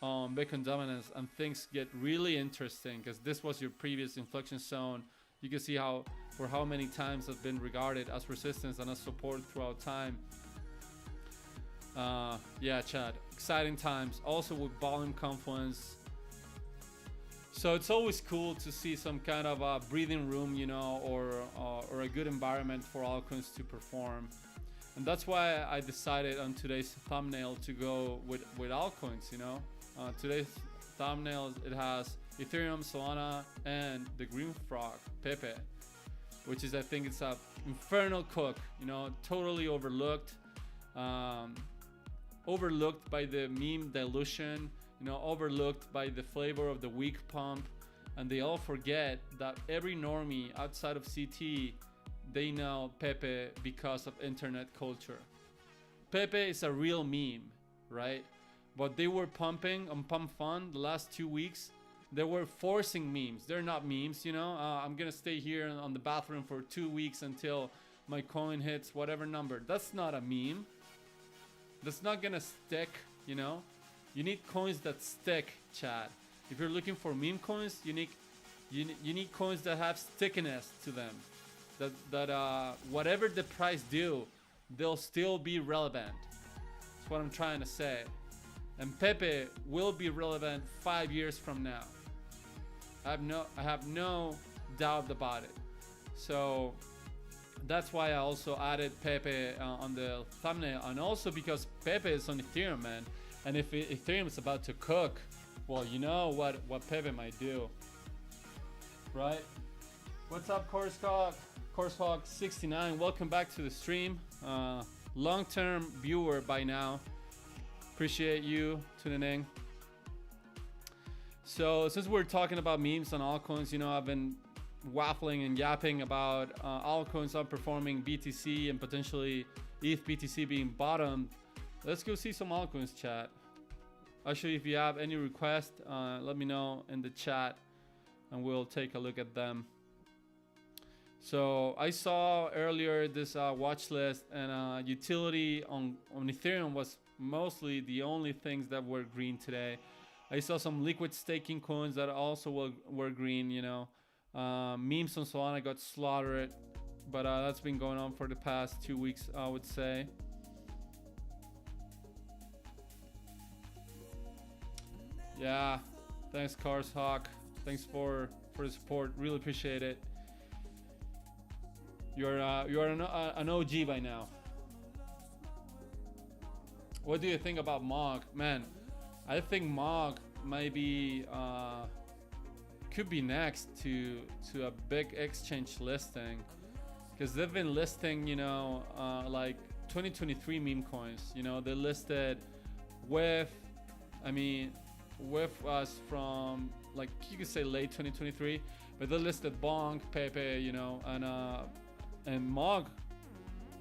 on Bitcoin dominance and things get really interesting, because this was your previous inflection zone. You can see how for how many times has been regarded as resistance and as support throughout time. Yeah, Chad, exciting times. Also with volume confluence. So it's always cool to see some kind of a breathing room, you know, or a good environment for altcoins to perform. And that's why I decided on today's thumbnail to go with altcoins, you know. Today's thumbnail, it has Ethereum, Solana, and the green frog, Pepe, which is, I think it's a infernal cook, you know, totally overlooked. Overlooked by the meme dilution, you know, overlooked by the flavor of the weak pump. And they all forget that every normie outside of CT, they know Pepe because of internet culture. Pepe is a real meme, right? But they were pumping on Pump Fun the last 2 weeks. They were forcing memes. They're not memes, you know. I'm gonna stay here on the bathroom for 2 weeks until my coin hits whatever number. That's not a meme. That's not gonna stick, you know. You need coins that stick, chat. If you're looking for meme coins, you need coins that have stickiness to them. That whatever the price do, they'll still be relevant. That's what I'm trying to say. And Pepe will be relevant 5 years from now. I have no doubt about it. So that's why I also added Pepe on the thumbnail, and also because Pepe is on Ethereum, man. And if Ethereum is about to cook, well, you know what Pepe might do, right? What's up, Course69? Welcome back to the stream. Long-term viewer by now. Appreciate you tuning in. So since we're talking about memes on altcoins, you know, I've been waffling and yapping about altcoins outperforming BTC and potentially ETH BTC being bottomed. Let's go see some altcoins, chat. Actually, if you have any requests, let me know in the chat and we'll take a look at them. So I saw earlier this watch list, and utility on Ethereum was mostly the only things that were green today. I saw some liquid staking coins that also were green, you know. Memes on Solana got slaughtered, but that's been going on for the past 2 weeks, I would say. Yeah, thanks Cars Hawk. Thanks for the support. Really appreciate it. You're an OG by now. What do you think about Mog? Man, I think Mog maybe could be next to a big exchange listing, because they've been listing, you know, like 2023 meme coins. You know, they listed with, I mean, with us from, like, you could say late 2023, but they listed Bonk, Pepe, you know, and Mog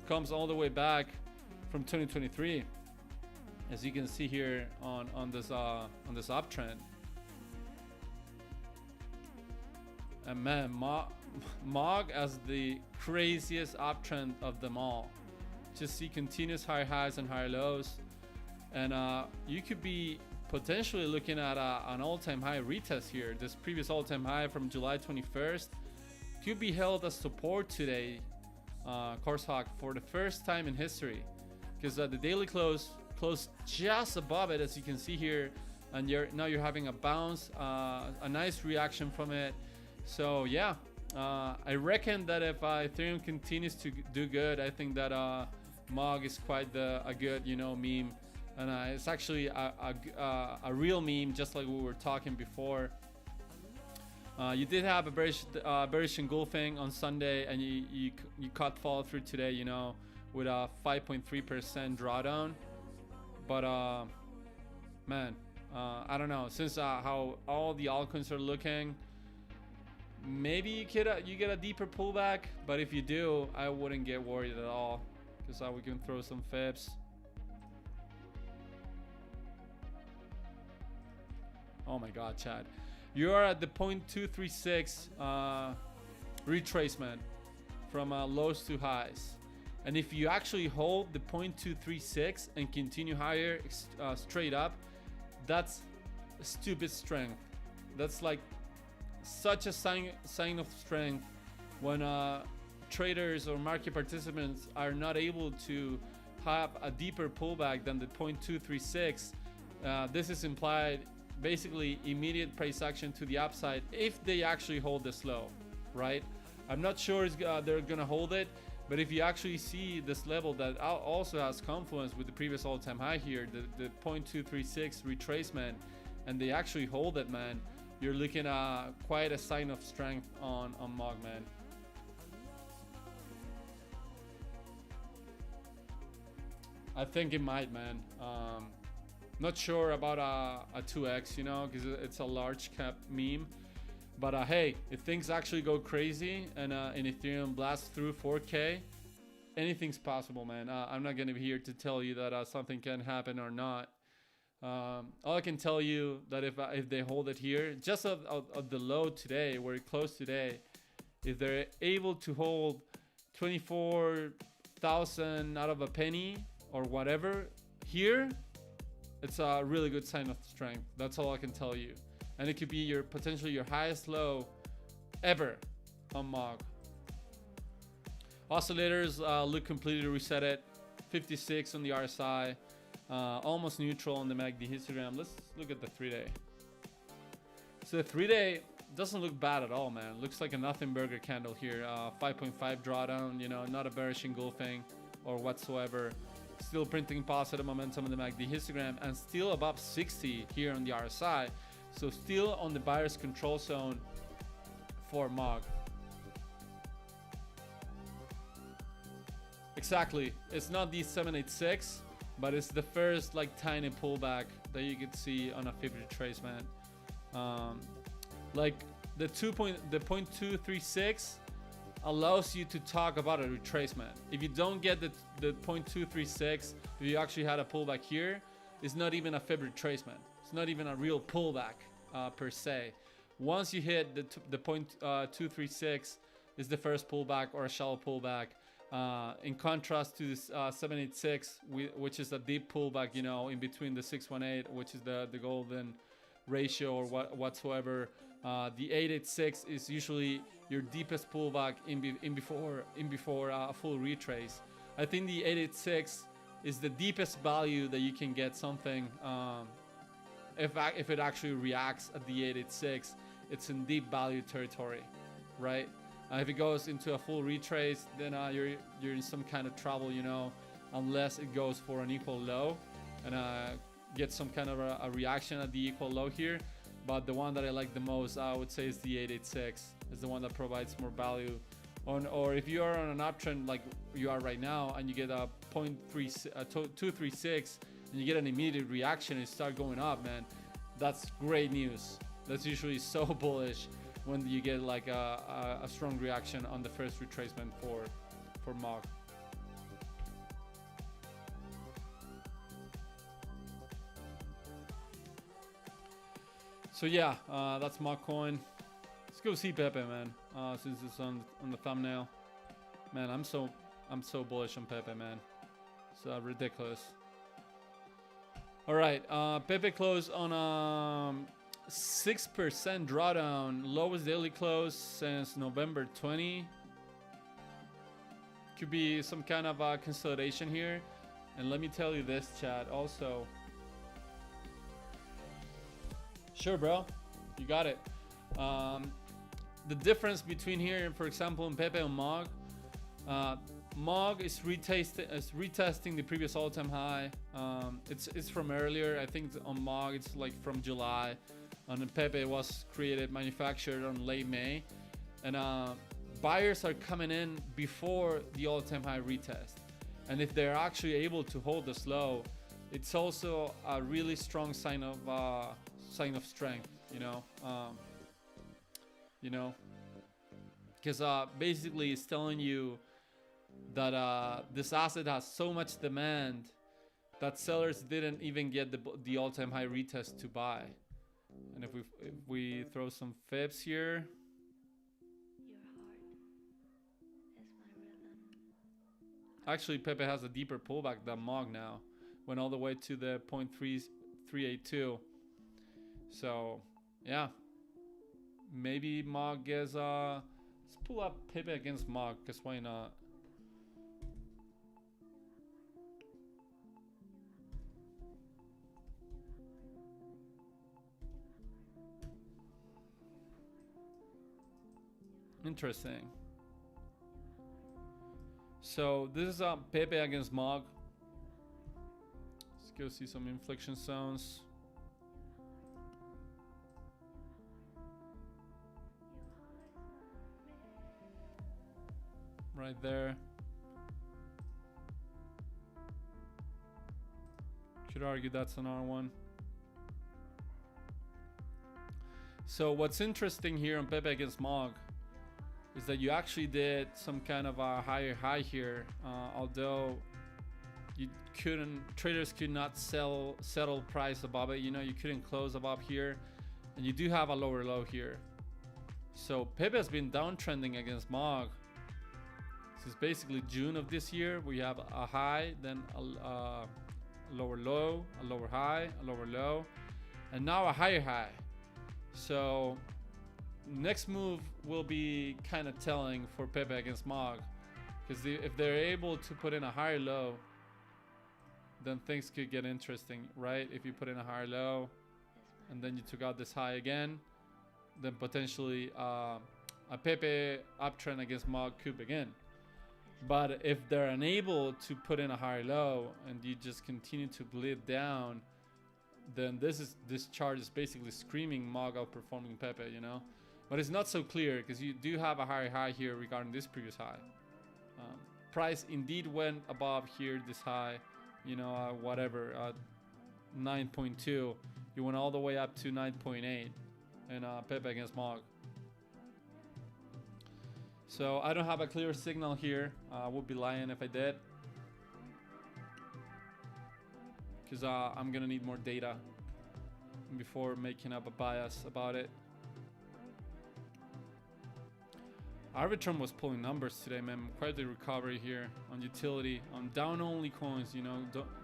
comes all the way back from 2023, as you can see here on this uptrend. And man, Mog as the craziest uptrend of them all. Just see continuous higher highs and higher lows, and you could be potentially looking at an all-time high retest here. This previous all-time high from July 21st could be held as support today, Corshawk, for the first time in history, because the daily closed just above it, as you can see here, and now you're having a bounce, a nice reaction from it. So yeah, I reckon that if Ethereum continues to do good, I think that Mog is quite a good, you know, meme. And it's actually a real meme, just like we were talking before. You did have a bearish engulfing on Sunday, and you caught follow through today, you know, with a 5.3% drawdown. But man, I don't know. Since how all the altcoins are looking, maybe you get a deeper pullback. But if you do, I wouldn't get worried at all, because we can throw some fibs. Oh my God, Chad. You are at the 0.236 retracement from lows to highs. And if you actually hold the 0.236 and continue higher straight up, that's a stupid strength. That's like such a sign of strength when traders or market participants are not able to have a deeper pullback than the 0.236. This is implied basically immediate price action to the upside if they actually hold this low, right? I'm not sure they're gonna hold it, but if you actually see this level that also has confluence with the previous all-time high here, the 0.236 retracement, and they actually hold it, man, you're looking at quite a sign of strength on Mog, man. I think it might, man. Not sure about a 2x, you know, because it's a large cap meme. But hey, if things actually go crazy and Ethereum blasts through 4K, anything's possible, man. I'm not gonna be here to tell you that something can happen or not. All I can tell you that if they hold it here, just of the low today, where it closed today, if they're able to hold 24,000 out of a penny or whatever here, it's a really good sign of strength. That's all I can tell you. And it could be potentially your highest low ever on Mog. Oscillators look completely reset it. 56 on the RSI. Almost neutral on the MACD histogram. Let's look at the 3-day. So the 3-day doesn't look bad at all, man. Looks like a nothing burger candle here. 5.5 drawdown, you know, not a bearish engulfing or whatsoever. Still printing positive momentum on the MACD histogram, and still above 60 here on the RSI. So still on the buyer's control zone for Mog. Exactly. It's not the 786, but it's the first like tiny pullback that you could see on a 50 retracement. Like the 0.236 allows you to talk about a retracement. If you don't get the 0.236, if you actually had a pullback here, it's not even a Fib retracement. It's not even a real pullback per se. Once you hit the 0.236 is the first pullback or a shallow pullback. In contrast to this 786, which is a deep pullback, you know, in between the 618, which is the golden ratio or whatsoever, The 886 is usually your deepest pullback in before a full retrace. I think the 886 is the deepest value that you can get something. If it actually reacts at the 886, it's in deep value territory, right? If it goes into a full retrace, then you're in some kind of trouble, you know, unless it goes for an equal low and gets some kind of a reaction at the equal low here. But the one that I like the most, I would say, is the 886. Is the one that provides more value. Or if you are on an uptrend like you are right now, and you get a 236, and you get an immediate reaction and start going up, man, that's great news. That's usually so bullish when you get like a strong reaction on the first retracement for MOG. So yeah, that's MOG coin. Let's go see Pepe, man. Since it's on the thumbnail, man, I'm so bullish on Pepe, man. It's ridiculous. All right, Pepe closed on 6% drawdown, lowest daily close since November 20. Could be some kind of consolidation here. And let me tell you this, chat, also. Sure, bro, you got it. The difference between here, for example, in Pepe and MOG, MOG is retesting the previous all-time high. It's from earlier. I think on MOG it's like from July. And Pepe was manufactured on late May. And buyers are coming in before the all-time high retest. And if they're actually able to hold this low, it's also a really strong sign of strength, you know. Because basically it's telling you that this asset has so much demand that sellers didn't even get the all-time high retest to buy. And if we throw some fibs here, actually Pepe has a deeper pullback than MOG now, went all the way to the 0.382. So yeah, maybe MOG is let's pull up Pepe against MOG, because why not? Interesting. So this is Pepe against MOG. Let's go see some inflection zones. Right there. Could argue that's an R1. So what's interesting here on Pepe against MOG is that you actually did some kind of a higher high here, although traders could not settle price above it. You know, you couldn't close above here, and you do have a lower low here. So Pepe has been downtrending against MOG. This is basically June of this year. We have a high, then a lower low, a lower high, a lower low, and now a higher high. So next move will be kind of telling for Pepe against MOG, because if they're able to put in a higher low, then things could get interesting, right? If you put in a higher low and then you took out this high again, then potentially a Pepe uptrend against MOG could begin. But if they're unable to put in a higher low and you just continue to bleed down, then this chart is basically screaming MOG outperforming Pepe, you know. But it's not so clear, because you do have a higher high here regarding this previous high. Price indeed went above here, this high, you know, whatever, 9.2. You went all the way up to 9.8 and Pepe against MOG. So I don't have a clear signal here. I would be lying if I did, because I'm gonna need more data before making up a bias about it. Arbitrum was pulling numbers today, man. Quite the recovery here on utility, on down only coins, you know,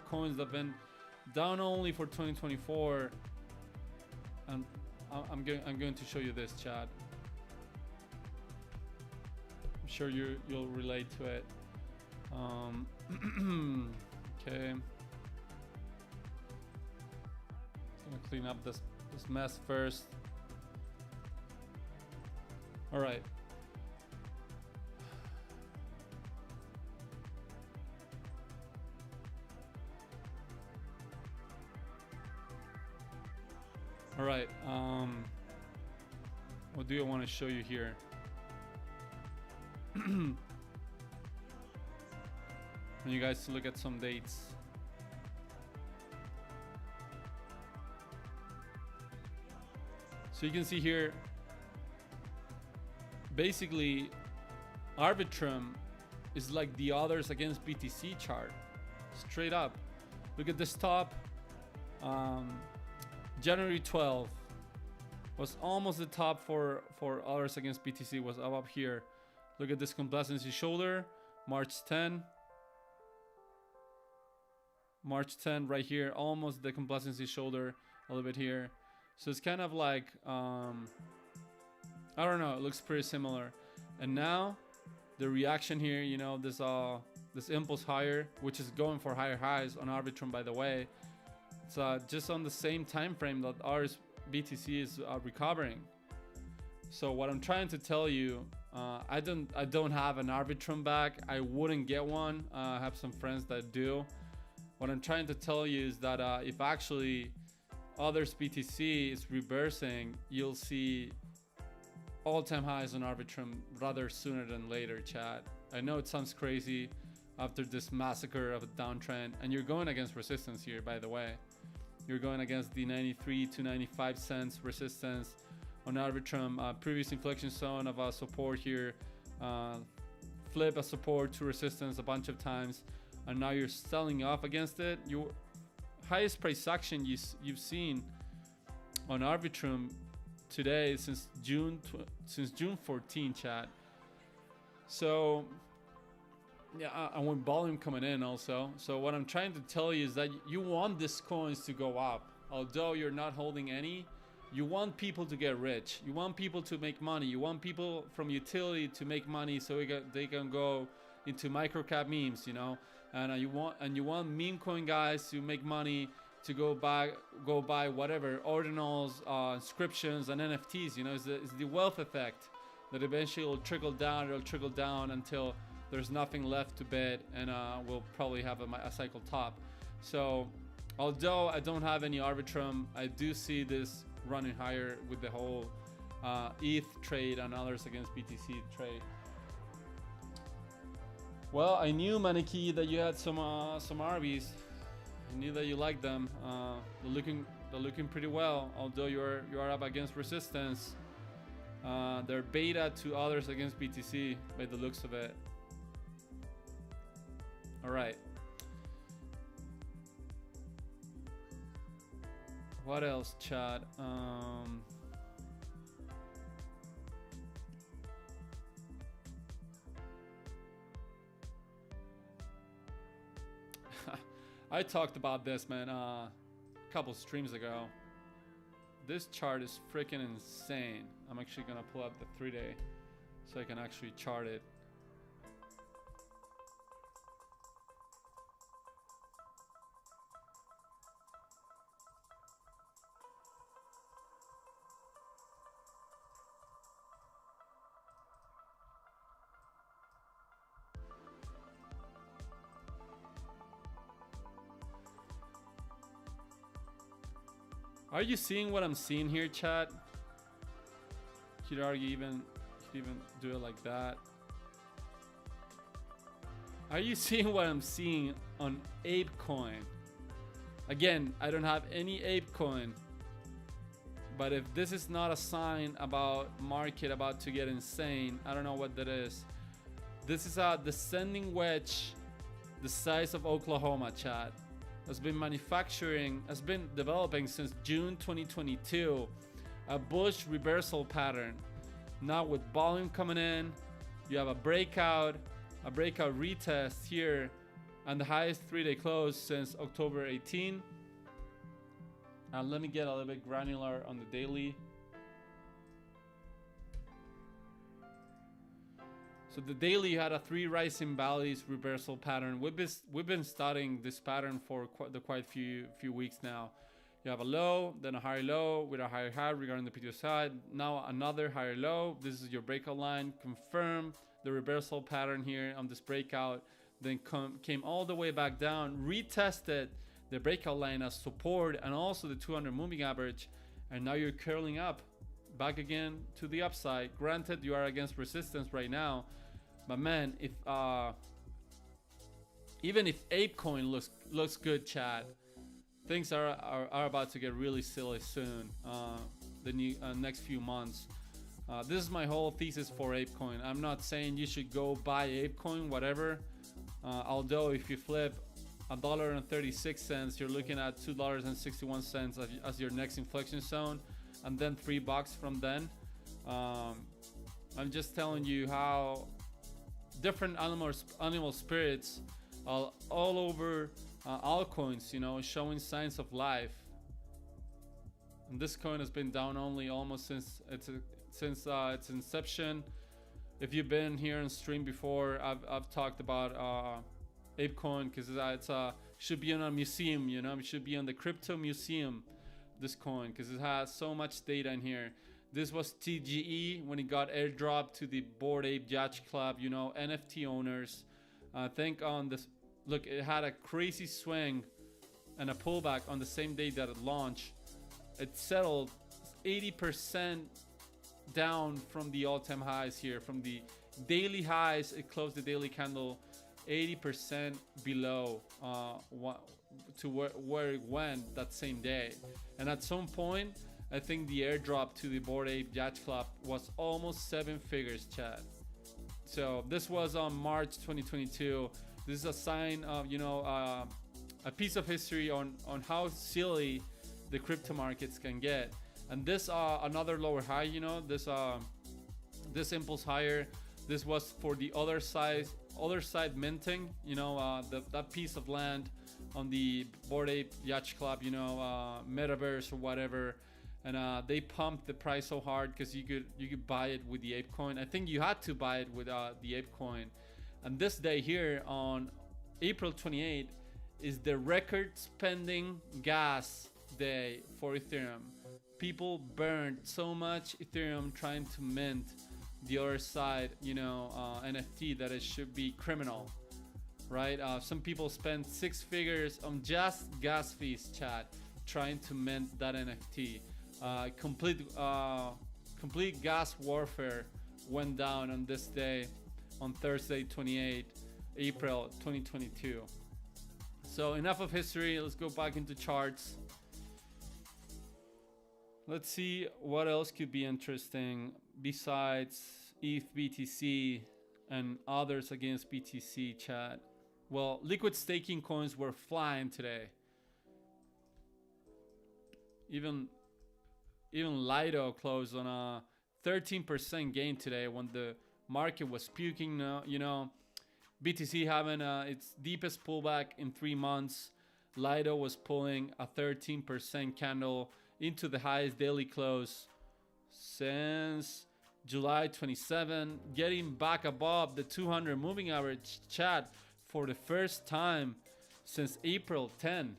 coins that have been down only for 2024, and I'm going to show you this, chat. I'm sure you'll relate to it. Okay. Gonna clean up this mess first. All right. All right. What do I want to show you here? I want you guys to look at some dates. So you can see here, basically, Arbitrum is like the others against BTC chart, straight up. Look at this top. January 12th was almost the top for others against BTC, was up here. Look at this complacency shoulder, March 10 right here, almost the complacency shoulder a little bit here. So it's kind of like, I don't know, it looks pretty similar. And now the reaction here, you know, this impulse higher, which is going for higher highs on Arbitrum, by the way. It's just on the same time frame that ours BTC is recovering. So what I'm trying to tell you, I don't have an Arbitrum back. I wouldn't get one. I have some friends that do. What I'm trying to tell you is that if actually others BTC is reversing, you'll see all-time highs on Arbitrum rather sooner than later, chat. I know it sounds crazy after this massacre of a downtrend, and you're going against resistance here, by the way. You're going against the 93 to 95 cents resistance on Arbitrum, previous inflection zone of support here, flip a support to resistance a bunch of times, and now you're selling off against it. Your highest price action you've seen on Arbitrum today since June 14, chat. So yeah, I want volume coming in also. So what I'm trying to tell you is that you want these coins to go up. Although you're not holding any, you want people to get rich. You want people to make money. You want people from utility to make money so they can go into microcap memes, you know. And you want meme coin guys to make money to go buy whatever ordinals, inscriptions, and NFTs. You know, it's the wealth effect that eventually will trickle down. It'll trickle down until there's nothing left to bid, and we'll probably have a cycle top. So although I don't have any Arbitrum, I do see this running higher with the whole ETH trade and others against BTC trade. Well, I knew, Maniki, that you had some RBs. I knew that you liked them. They're looking pretty well, although you are up against resistance. They're beta to others against BTC by the looks of it. All right. What else, chat? I talked about this, man, a couple streams ago. This chart is freaking insane. I'm actually gonna pull up the 3-day so I can actually chart it. Are you seeing what I'm seeing here, chat? Could argue even do it like that. Are you seeing what I'm seeing on ApeCoin? Again, I don't have any ApeCoin, but if this is not a sign about market about to get insane, I don't know what that is. This is a descending wedge the size of Oklahoma, chat. Has been developing since June 2022, a bullish reversal pattern. Now with volume coming in, you have a breakout retest here, and the highest 3-day close since October 18. And let me get a little bit granular on the daily. So the daily had a 3 rising valleys reversal pattern. We've been studying this pattern for quite few weeks now. You have a low, then a higher low with a higher high regarding the PTO side. Now another higher low. This is your breakout line. Confirm the reversal pattern here on this breakout. Then came all the way back down, retested the breakout line as support and also the 200 moving average. And now you're curling up back again to the upside. Granted, you are against resistance right now. But man, if even if ApeCoin looks good, chat, things are about to get really silly soon. The next few months. This is my whole thesis for ApeCoin. I'm not saying you should go buy ApeCoin, whatever. Although if you flip $1.36, you're looking at $2.61 as your next inflection zone, and then $3 from then. I'm just telling you how different animal spirits all over altcoins, you know, showing signs of life. And this coin has been down only almost since its inception. If you've been here on stream before, I've talked about ApeCoin because it's should be in a museum, you know, it should be in the crypto museum. This coin because it has so much data in here. This was TGE when it got airdropped to the Bored Ape Yacht Club, you know, NFT owners. I think on this, look, it had a crazy swing and a pullback on the same day that it launched. It settled 80% down from the all-time highs here. From the daily highs, it closed the daily candle 80% below to where it went that same day. And at some point, I think the airdrop to the Bored Ape Yacht Club was almost 7 figures, chat. So this was on March 2022. This is a sign of, you know, a piece of history on how silly the crypto markets can get. And this another lower high, you know, this impulse higher. This was for the other side minting, you know, that piece of land on the Bored Ape Yacht Club, you know, metaverse or whatever. And they pumped the price so hard because you could buy it with the ApeCoin. I think you had to buy it with the ApeCoin. And this day here on April 28 is the record spending gas day for Ethereum. People burned so much Ethereum trying to mint the other side, you know, NFT that it should be criminal, right? Some people spent 6 figures on just gas fees, chat, trying to mint that NFT. Complete gas warfare went down on this day, on Thursday, 28 April 2022. So enough of history. Let's go back into charts. Let's see what else could be interesting besides ETH, BTC, and others against BTC, chat. Well, liquid staking coins were flying today. Even Lido closed on a 13% gain today when the market was puking. You know, BTC having its deepest pullback in 3 months. Lido was pulling a 13% candle into the highest daily close since July 27, getting back above the 200 moving average, chat, for the first time since April 10.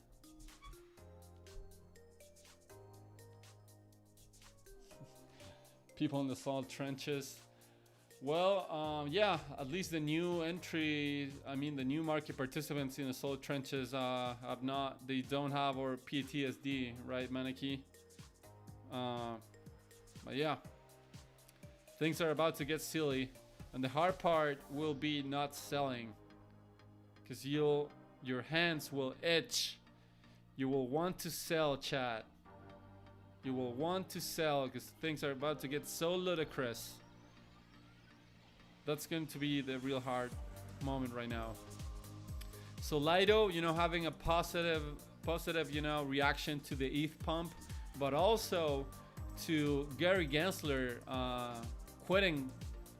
People in the salt trenches. Well, yeah, at least the new entry, I mean the new market participants in the salt trenches they don't have our PTSD, right, Manaki? But yeah, things are about to get silly, and the hard part will be not selling, because your hands will itch. You will want to sell, chat. You will want to sell because things are about to get so ludicrous. That's going to be the real hard moment right now. So Lido, you know, having a positive, you know, reaction to the ETH pump, but also to Gary Gensler quitting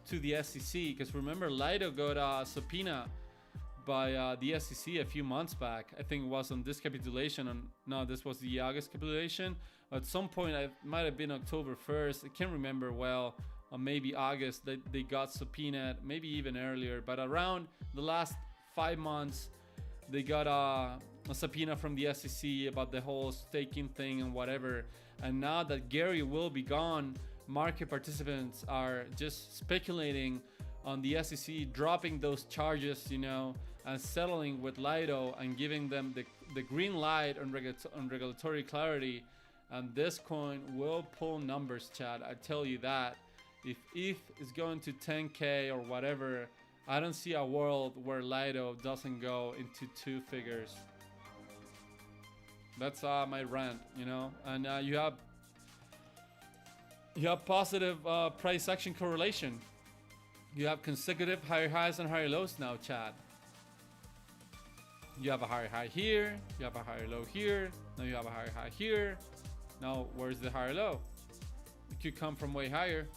to the SEC. Because remember, Lido got a subpoena by the SEC a few months back. I think it was on this capitulation. No, this was the August capitulation. At some point, it might have been October 1st. I can't remember well. maybe August, they got subpoenaed, maybe even earlier, but around the last 5 months, they got a subpoena from the SEC about the whole staking thing and whatever. And now that Gary will be gone, market participants are just speculating on the SEC dropping those charges, you know, and settling with Lido and giving them the green light on regulatory clarity. And this coin will pull numbers, Chad. I tell you that. If ETH is going to 10K or whatever, I don't see a world where Lido doesn't go into 2 figures. That's my rant, you know. And you have positive price action correlation. You have consecutive higher highs and higher lows now, Chad. You have a higher high here, you have a higher low here, now you have a higher high here. Now where's the higher low? It could come from way higher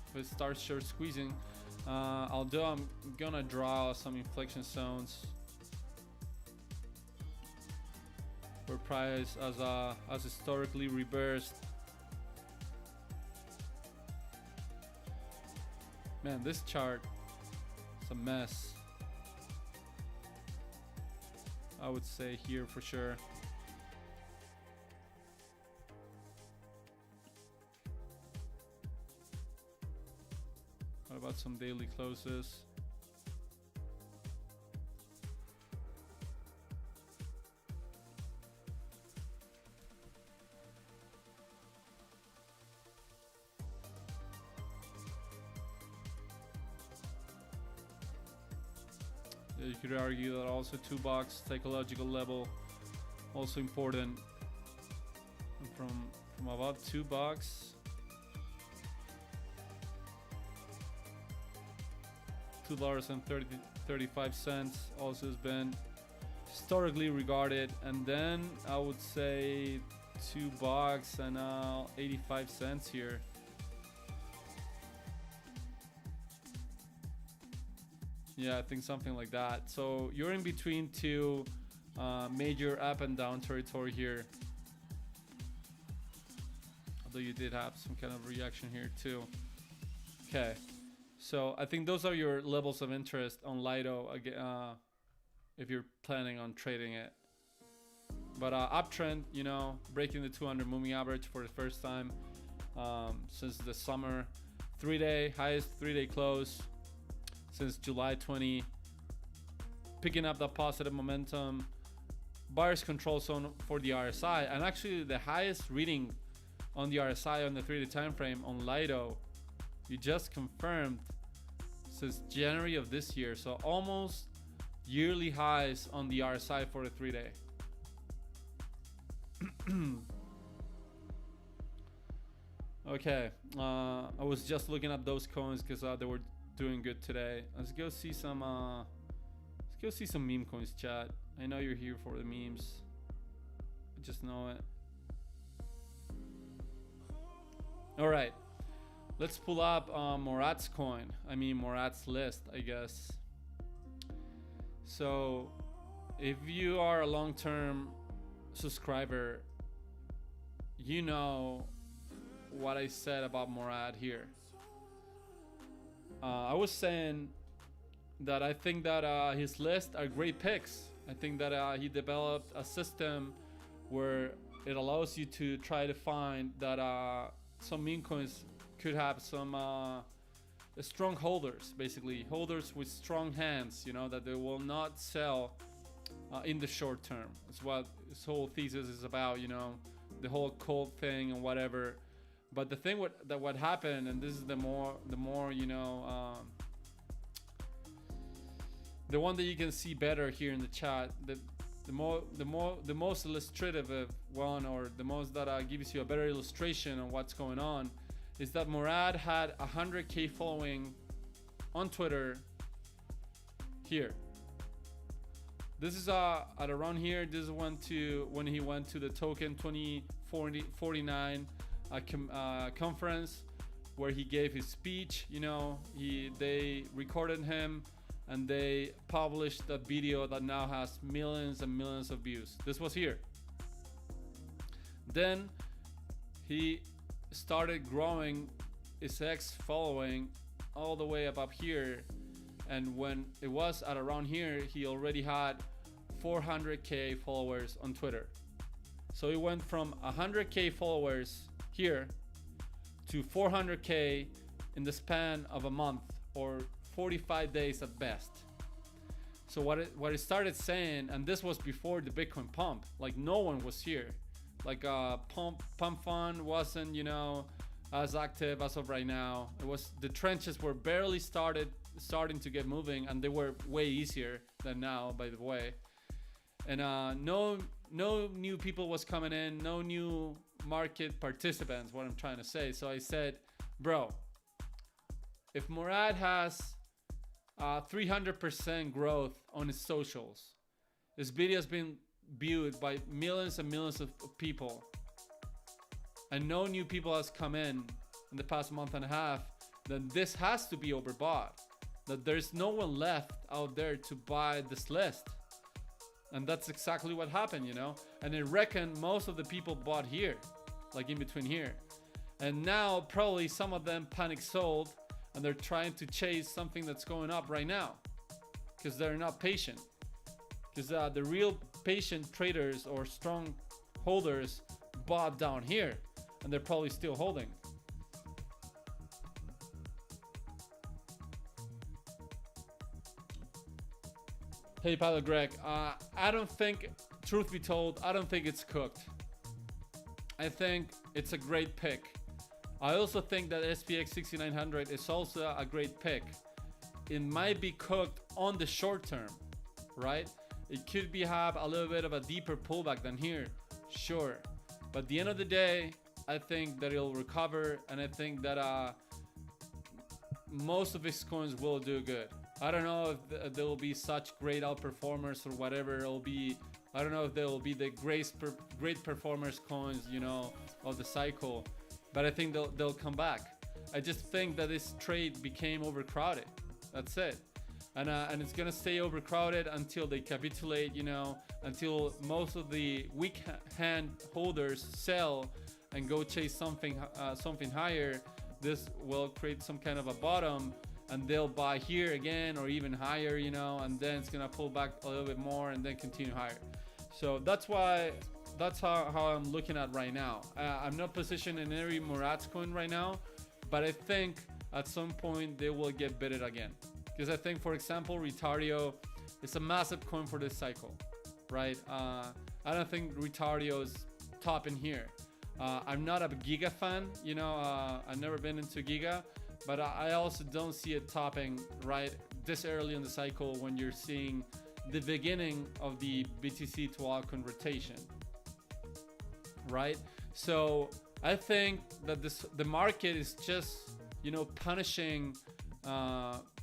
if it starts short squeezing. Although I'm gonna draw some inflection zones where price as historically reversed. Man, this chart is a mess. I would say here for sure. What about some daily closes? You could argue that also $2 psychological level also important. From about $2, $2.35 also has been historically regarded, and then I would say $2 and 85 cents here. Yeah, I think something like that. So you're in between 2 major up and down territory here. Although you did have some kind of reaction here too. Okay, so I think those are your levels of interest on Lido if you're planning on trading it. But uptrend, you know, breaking the 200 moving average for the first time since the summer. 3-day, highest 3-day close since July 20, picking up that positive momentum. Buyer's control zone for the RSI, and actually the highest reading on the RSI on the 3-day time frame on Lido, you just confirmed since January of this year. So almost yearly highs on the RSI for the 3-day. Okay, I was just looking at those coins because they were doing good today. Let's go see some meme coins, chat. I know you're here for the memes. I just know it. All right, let's pull up Morat's coin. I mean Morat's list, I guess. So if you are a long-term subscriber, you know what I said about Morat here. I was saying that I think that his list are great picks. I think that he developed a system where it allows you to try to find that some meme coins could have some strong holders, basically holders with strong hands, you know, that they will not sell in the short term. That's what this whole thesis is about, you know, the whole cult thing and whatever. But the thing what happened, and this is the more you know, the one that you can see better here in the chat, the most illustrative one, or the most that gives you a better illustration on what's going on, is that Morat had 100K following on Twitter here. This is at around here. This is when he went to the Token 2049 conference where he gave his speech. You know, they recorded him and they published a video that now has millions and millions of views. This was here. Then he started growing his ex following all the way up here, and when it was at around here, he already had 400k followers on Twitter. So he went from 100k followers here to 400k in the span of a month, or 45 days at best. So what it started saying, and this was before the Bitcoin pump, like no one was here, like pump fund wasn't, you know, as active as of right now. It was, the trenches were barely starting to get moving, and they were way easier than now, by the way. And no new people was coming in, no new market participants, what I'm trying to say. So I said, bro, if Murad has 300% growth on his socials, this video has been viewed by millions and millions of people, and no new people has come in the past month and a half, then this has to be overbought. That there's no one left out there to buy this list. And that's exactly what happened, you know? And I reckon most of the people bought here, like in between here. And now probably some of them panic sold, and they're trying to chase something that's going up right now, because they're not patient. Because the real patient traders or strong holders bought down here, and they're probably still holding. Hey, Pilot Greg, I don't think, truth be told, I don't think it's cooked. I think it's a great pick. I also think that SPX 6900 is also a great pick. It might be cooked on the short term, right? It could be have a little bit of a deeper pullback than here, sure. But at the end of the day, I think that it'll recover, and I think that most of its coins will do good. I don't know if there will be such great outperformers or whatever it'll be. I don't know if there will be the great performers coins, you know, of the cycle. But I think they'll come back. I just think that this trade became overcrowded. That's it. And it's gonna stay overcrowded until they capitulate, you know, until most of the weak hand holders sell and go chase something higher. This will create some kind of a bottom, and they'll buy here again or even higher, you know, and then it's gonna pull back a little bit more and then continue higher. So that's how I'm looking at right now. I'm not positioned in every Murad's coin right now, but I think at some point they will get bidded again. Because I think, for example, Retario is a massive coin for this cycle, right? I don't think Retario is top in here. I'm not a Giga fan, you know, I've never been into Giga, but I also don't see it topping right this early in the cycle when you're seeing the beginning of the BTC to altcoin rotation, right? So I think that the market is just, you know, punishing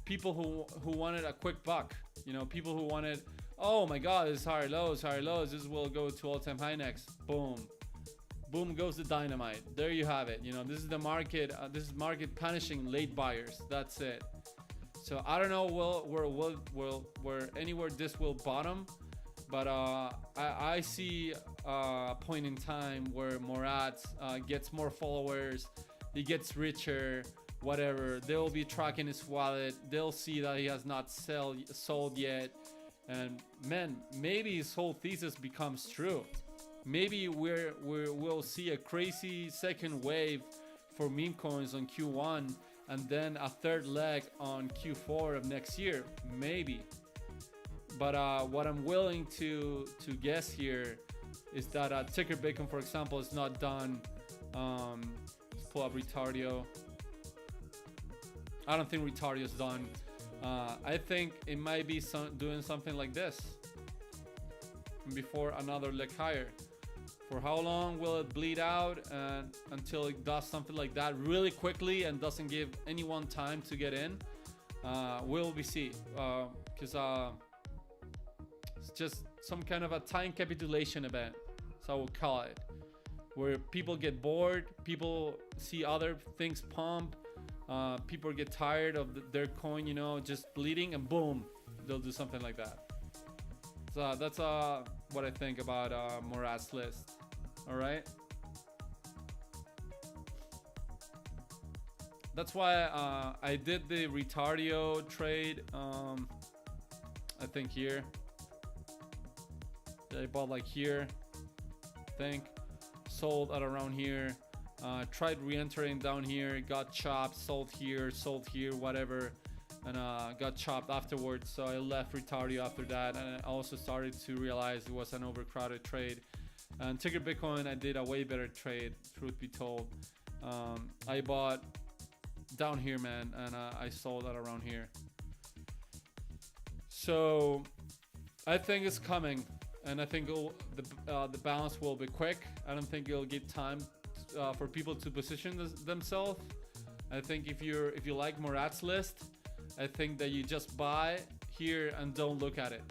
people who wanted a quick buck, you know, people who wanted, oh my god, this is higher lows, this will go to all-time high next, boom goes the dynamite. There you have it. You know, this is the market, this is market punishing late buyers. That's it. So I don't know where anywhere this will bottom, but I see a point in time where Murad gets more followers, he gets richer, whatever. They'll be tracking his wallet. They'll see that he has not sold yet, and man, maybe his whole thesis becomes true. Maybe we'll see a crazy second wave for meme coins on Q1, and then a third leg on Q4 of next year, maybe. But what I'm willing to guess here is that Ticker Bacon, for example, is not done. Let's pull up Retario. I don't think Retario is done. I think it might be doing something like this before another leg higher. For how long will it bleed out until it does something like that really quickly and doesn't give anyone time to get in? Will we see? Because it's just some kind of a time capitulation event, so I will call it, where people get bored, people see other things pump, people get tired of their coin, you know, just bleeding, and boom, they'll do something like that. So that's what I think about Murad's list. All right. that's why I did the Retardio trade. I think here. I bought like here. I think sold at around here. Tried re-entering down here. Got chopped. Sold here. Whatever. And got chopped afterwards. So I left Retardio after that. And I also started to realize it was an overcrowded trade. And Ticker Bitcoin, I did a way better trade, truth be told. I bought down here, man, and I sold that around here. So I think it's coming, and I think the balance will be quick. I don't think it'll give time for people to position themselves. I think if you like Murat's list, I think that you just buy here and don't look at it.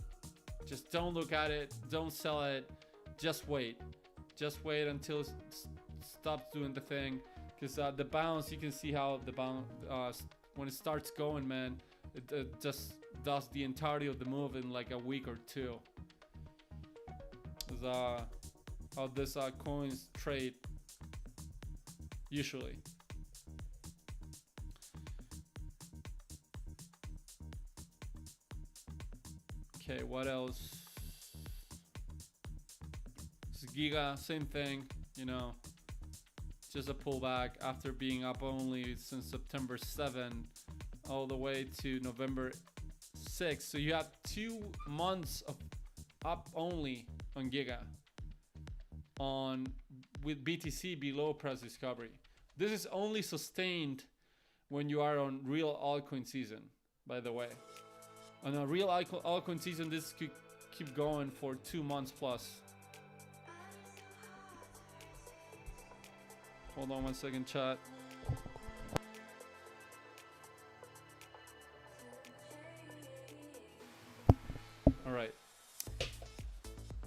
Just don't look at it. Don't sell it. Just wait. Just wait until it stops doing the thing. Because the bounce, you can see how the bounce, when it starts going, man, it just does the entirety of the move in like a week or two. Is how this coins trade usually. Okay, what else? Giga, same thing, you know, just a pullback after being up only since September 7 all the way to November 6. So you have 2 months of up only on Giga with BTC below price discovery. This is only sustained when you are on real altcoin season, by the way. On a real altcoin season, this could keep going for 2 months plus. Hold on 1 second, chat. All right.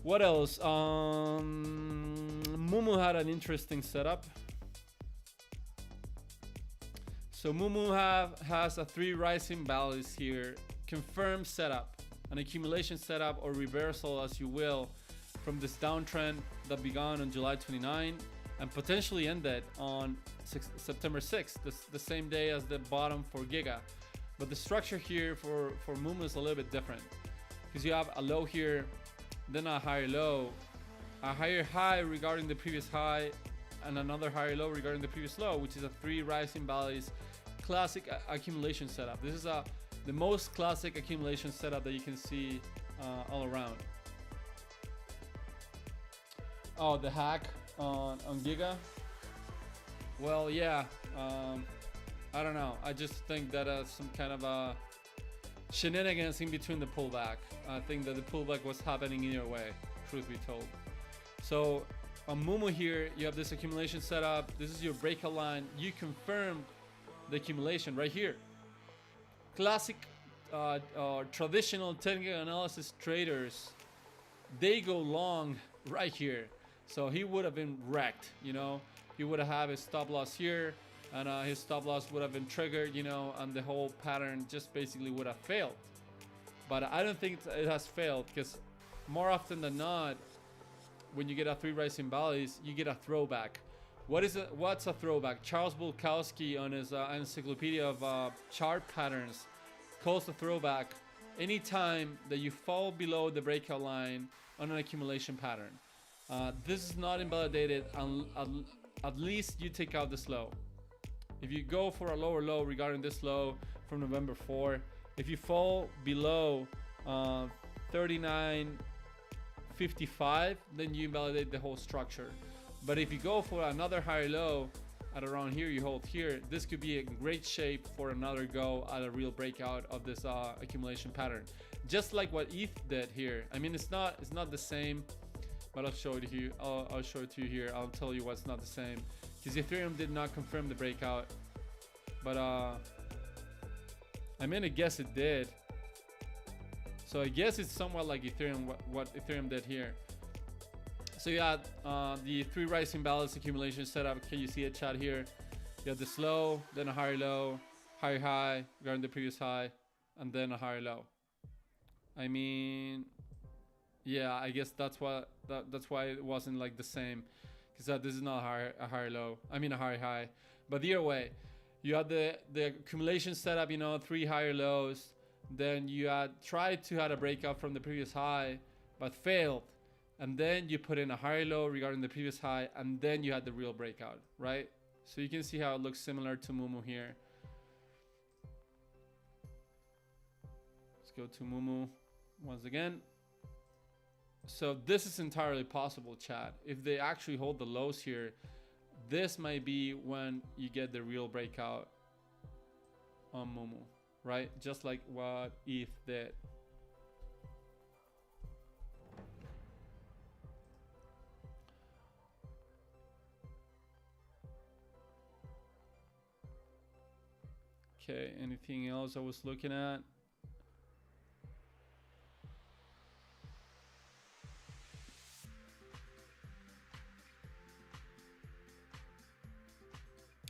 What else? Mumu had an interesting setup. So Mumu has a 3 rising valleys here. Confirmed setup, an accumulation setup or reversal as you will from this downtrend that began on July 29 and potentially ended on September 6th, the same day as the bottom for Giga. But the structure here for Mumu is a little bit different because you have a low here, then a higher low, a higher high regarding the previous high, and another higher low regarding the previous low, which is a 3 rising valleys classic accumulation setup. This is the most classic accumulation setup that you can see all around. Oh, the hack on Giga. Well, yeah, I don't know. I just think that some kind of a shenanigans in between the pullback. I think that the pullback was happening either way, truth be told. So on Mumu here, you have this accumulation setup. This is your breakout line. You confirmed the accumulation right here. Classic traditional technical analysis traders, they go long right here. So he would have been wrecked, you know. He would have had his stop loss here, and his stop loss would have been triggered, you know, and the whole pattern just basically would have failed. But I don't think it has failed, because more often than not, when you get a 3 rising valleys, you get a throwback. What's a throwback? Charles Bulkowski on his encyclopedia of chart patterns calls a throwback anytime that you fall below the breakout line on an accumulation pattern. This is not invalidated at least you take out this low. If you go for a lower low regarding this low from November 4, if you fall below 39.55, then you invalidate the whole structure. But if you go for another higher low at around here, you hold here, this could be a great shape for another go at a real breakout of this accumulation pattern, just like what ETH did here. I mean, it's not the same, but I'll show it to you. I'll show it to you here. I'll tell you what's not the same, because Ethereum did not confirm the breakout, but I mean, I guess it did. So I guess it's somewhat like Ethereum, what Ethereum did here. So you had the 3 rising balance accumulation setup. Can you see it, chat here? You have this low, then a higher low, higher high regarding the previous high, and then a higher low. I mean, yeah, I guess that's why it wasn't like the same, because this is not a higher low. I mean a higher high. But either way, You had the accumulation setup, you know, 3 higher lows. Then you had tried to have a breakout from the previous high, but failed. And then you put in a higher low regarding the previous high, and then you had the real breakout, right? So you can see how it looks similar to Mumu here. Let's go to Mumu once again. So this is entirely possible, chat. If they actually hold the lows here, this might be when you get the real breakout on Mumu, right? Just like what ETH did. Okay, anything else I was looking at?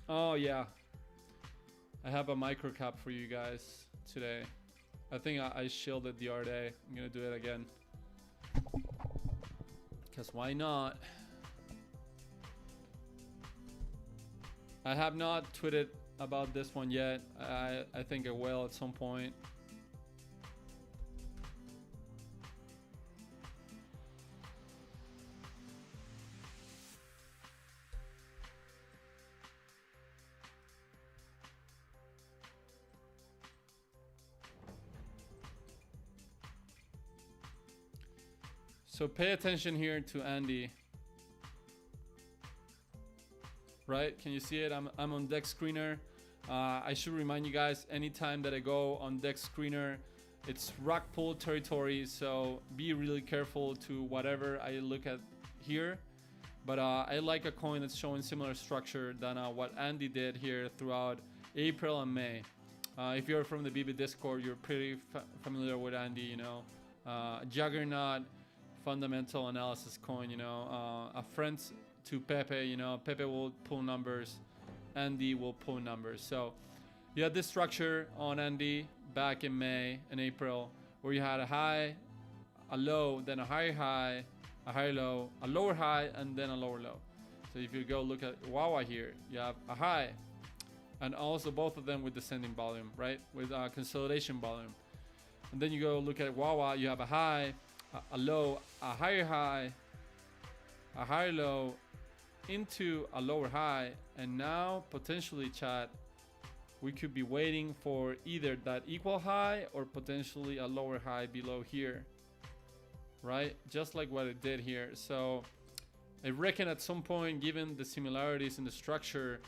Oh yeah, I have a micro cap for you guys today. I think I shielded the other day. I'm gonna do it again. Because why not? I have not tweeted about this one yet. I think I will at some point. So pay attention here to Andy. Right? Can you see it? I'm on Dex Screener. I should remind you guys, anytime that I go on Dex Screener, it's rug pull territory, so be really careful to whatever I look at here. But I like a coin that's showing similar structure than what Andy did here throughout April and May. If you're from the BB Discord, you're pretty familiar with Andy, you know. Juggernaut, fundamental analysis coin, you know. A friend to Pepe, you know. Pepe will pull numbers, Andy will pull numbers. So you had this structure on Andy back in May and April, where you had a high, a low, then a higher high, a higher low, a lower high, and then a lower low. So if you go look at Wawa here, you have a high, and also both of them with descending volume, right? With consolidation volume. And then you go look at Wawa, you have a high, a low, a higher high, a higher low, into a lower high, and now potentially, chat, we could be waiting for either that equal high or potentially a lower high below here, right? Just like what it did here. So I reckon at some point, given the similarities in the structure,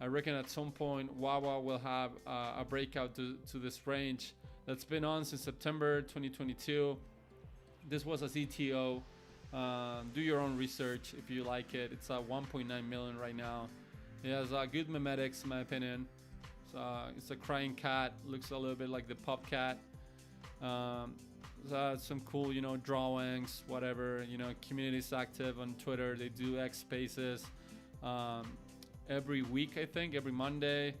I reckon at some point Wawa will have a breakout to this range that's been on since September 2022. This was a CTO. Do your own research if you like it. It's at 1.9 million right now. It has good memetics, in my opinion. It's a crying cat. Looks a little bit like the pop cat. Some cool, you know, drawings, whatever. You know, community's active on Twitter. They do X Spaces every week, I think, every Monday.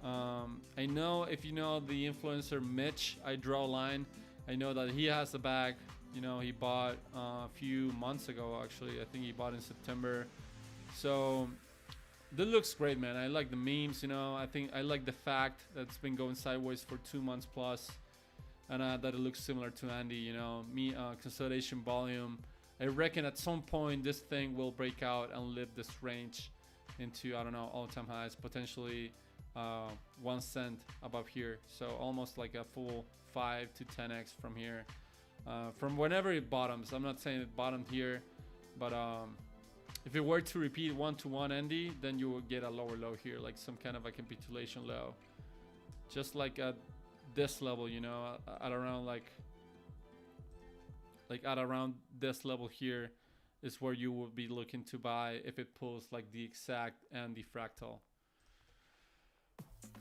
I know, if you know the influencer Mitch, I Draw a Line, I know that he has a bag. You know, he bought a few months ago, actually. I think he bought in September. So that looks great, man. I like the memes, you know. I think I like the fact that it's been going sideways for 2 months plus, and that it looks similar to Andy, you know. Consolidation volume. I reckon at some point this thing will break out and lift this range into, I don't know, all-time highs, potentially 1 cent above here. So almost like a full 5 to 10x from here. From whenever it bottoms. I'm not saying it bottomed here, but if it were to repeat 1-to-1 Andy, then you will get a lower low here, like some kind of a capitulation low, just like at this level, you know, at around like at around this level here is where you will be looking to buy if it pulls like the exact Andy fractal.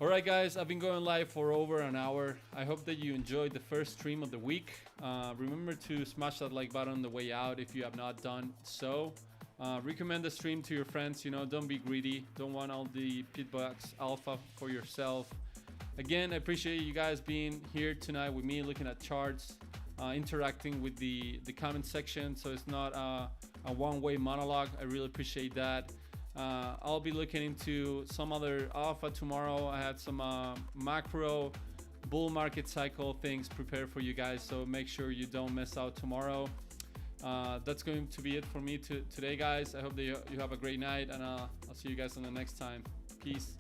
Alright guys, I've been going live for over an hour. I hope that you enjoyed the first stream of the week. Remember to smash that like button on the way out if you have not done so. Recommend the stream to your friends, you know, don't be greedy. Don't want all the pitbox alpha for yourself. Again, I appreciate you guys being here tonight with me, looking at charts, interacting with the comment section, so it's not a one-way monologue. I really appreciate that. I'll be looking into some other alpha tomorrow. I had some macro bull market cycle things prepared for you guys, so make sure you don't miss out tomorrow. That's going to be it for me today, guys. I hope that you have a great night, and I'll see you guys on the next time. Peace.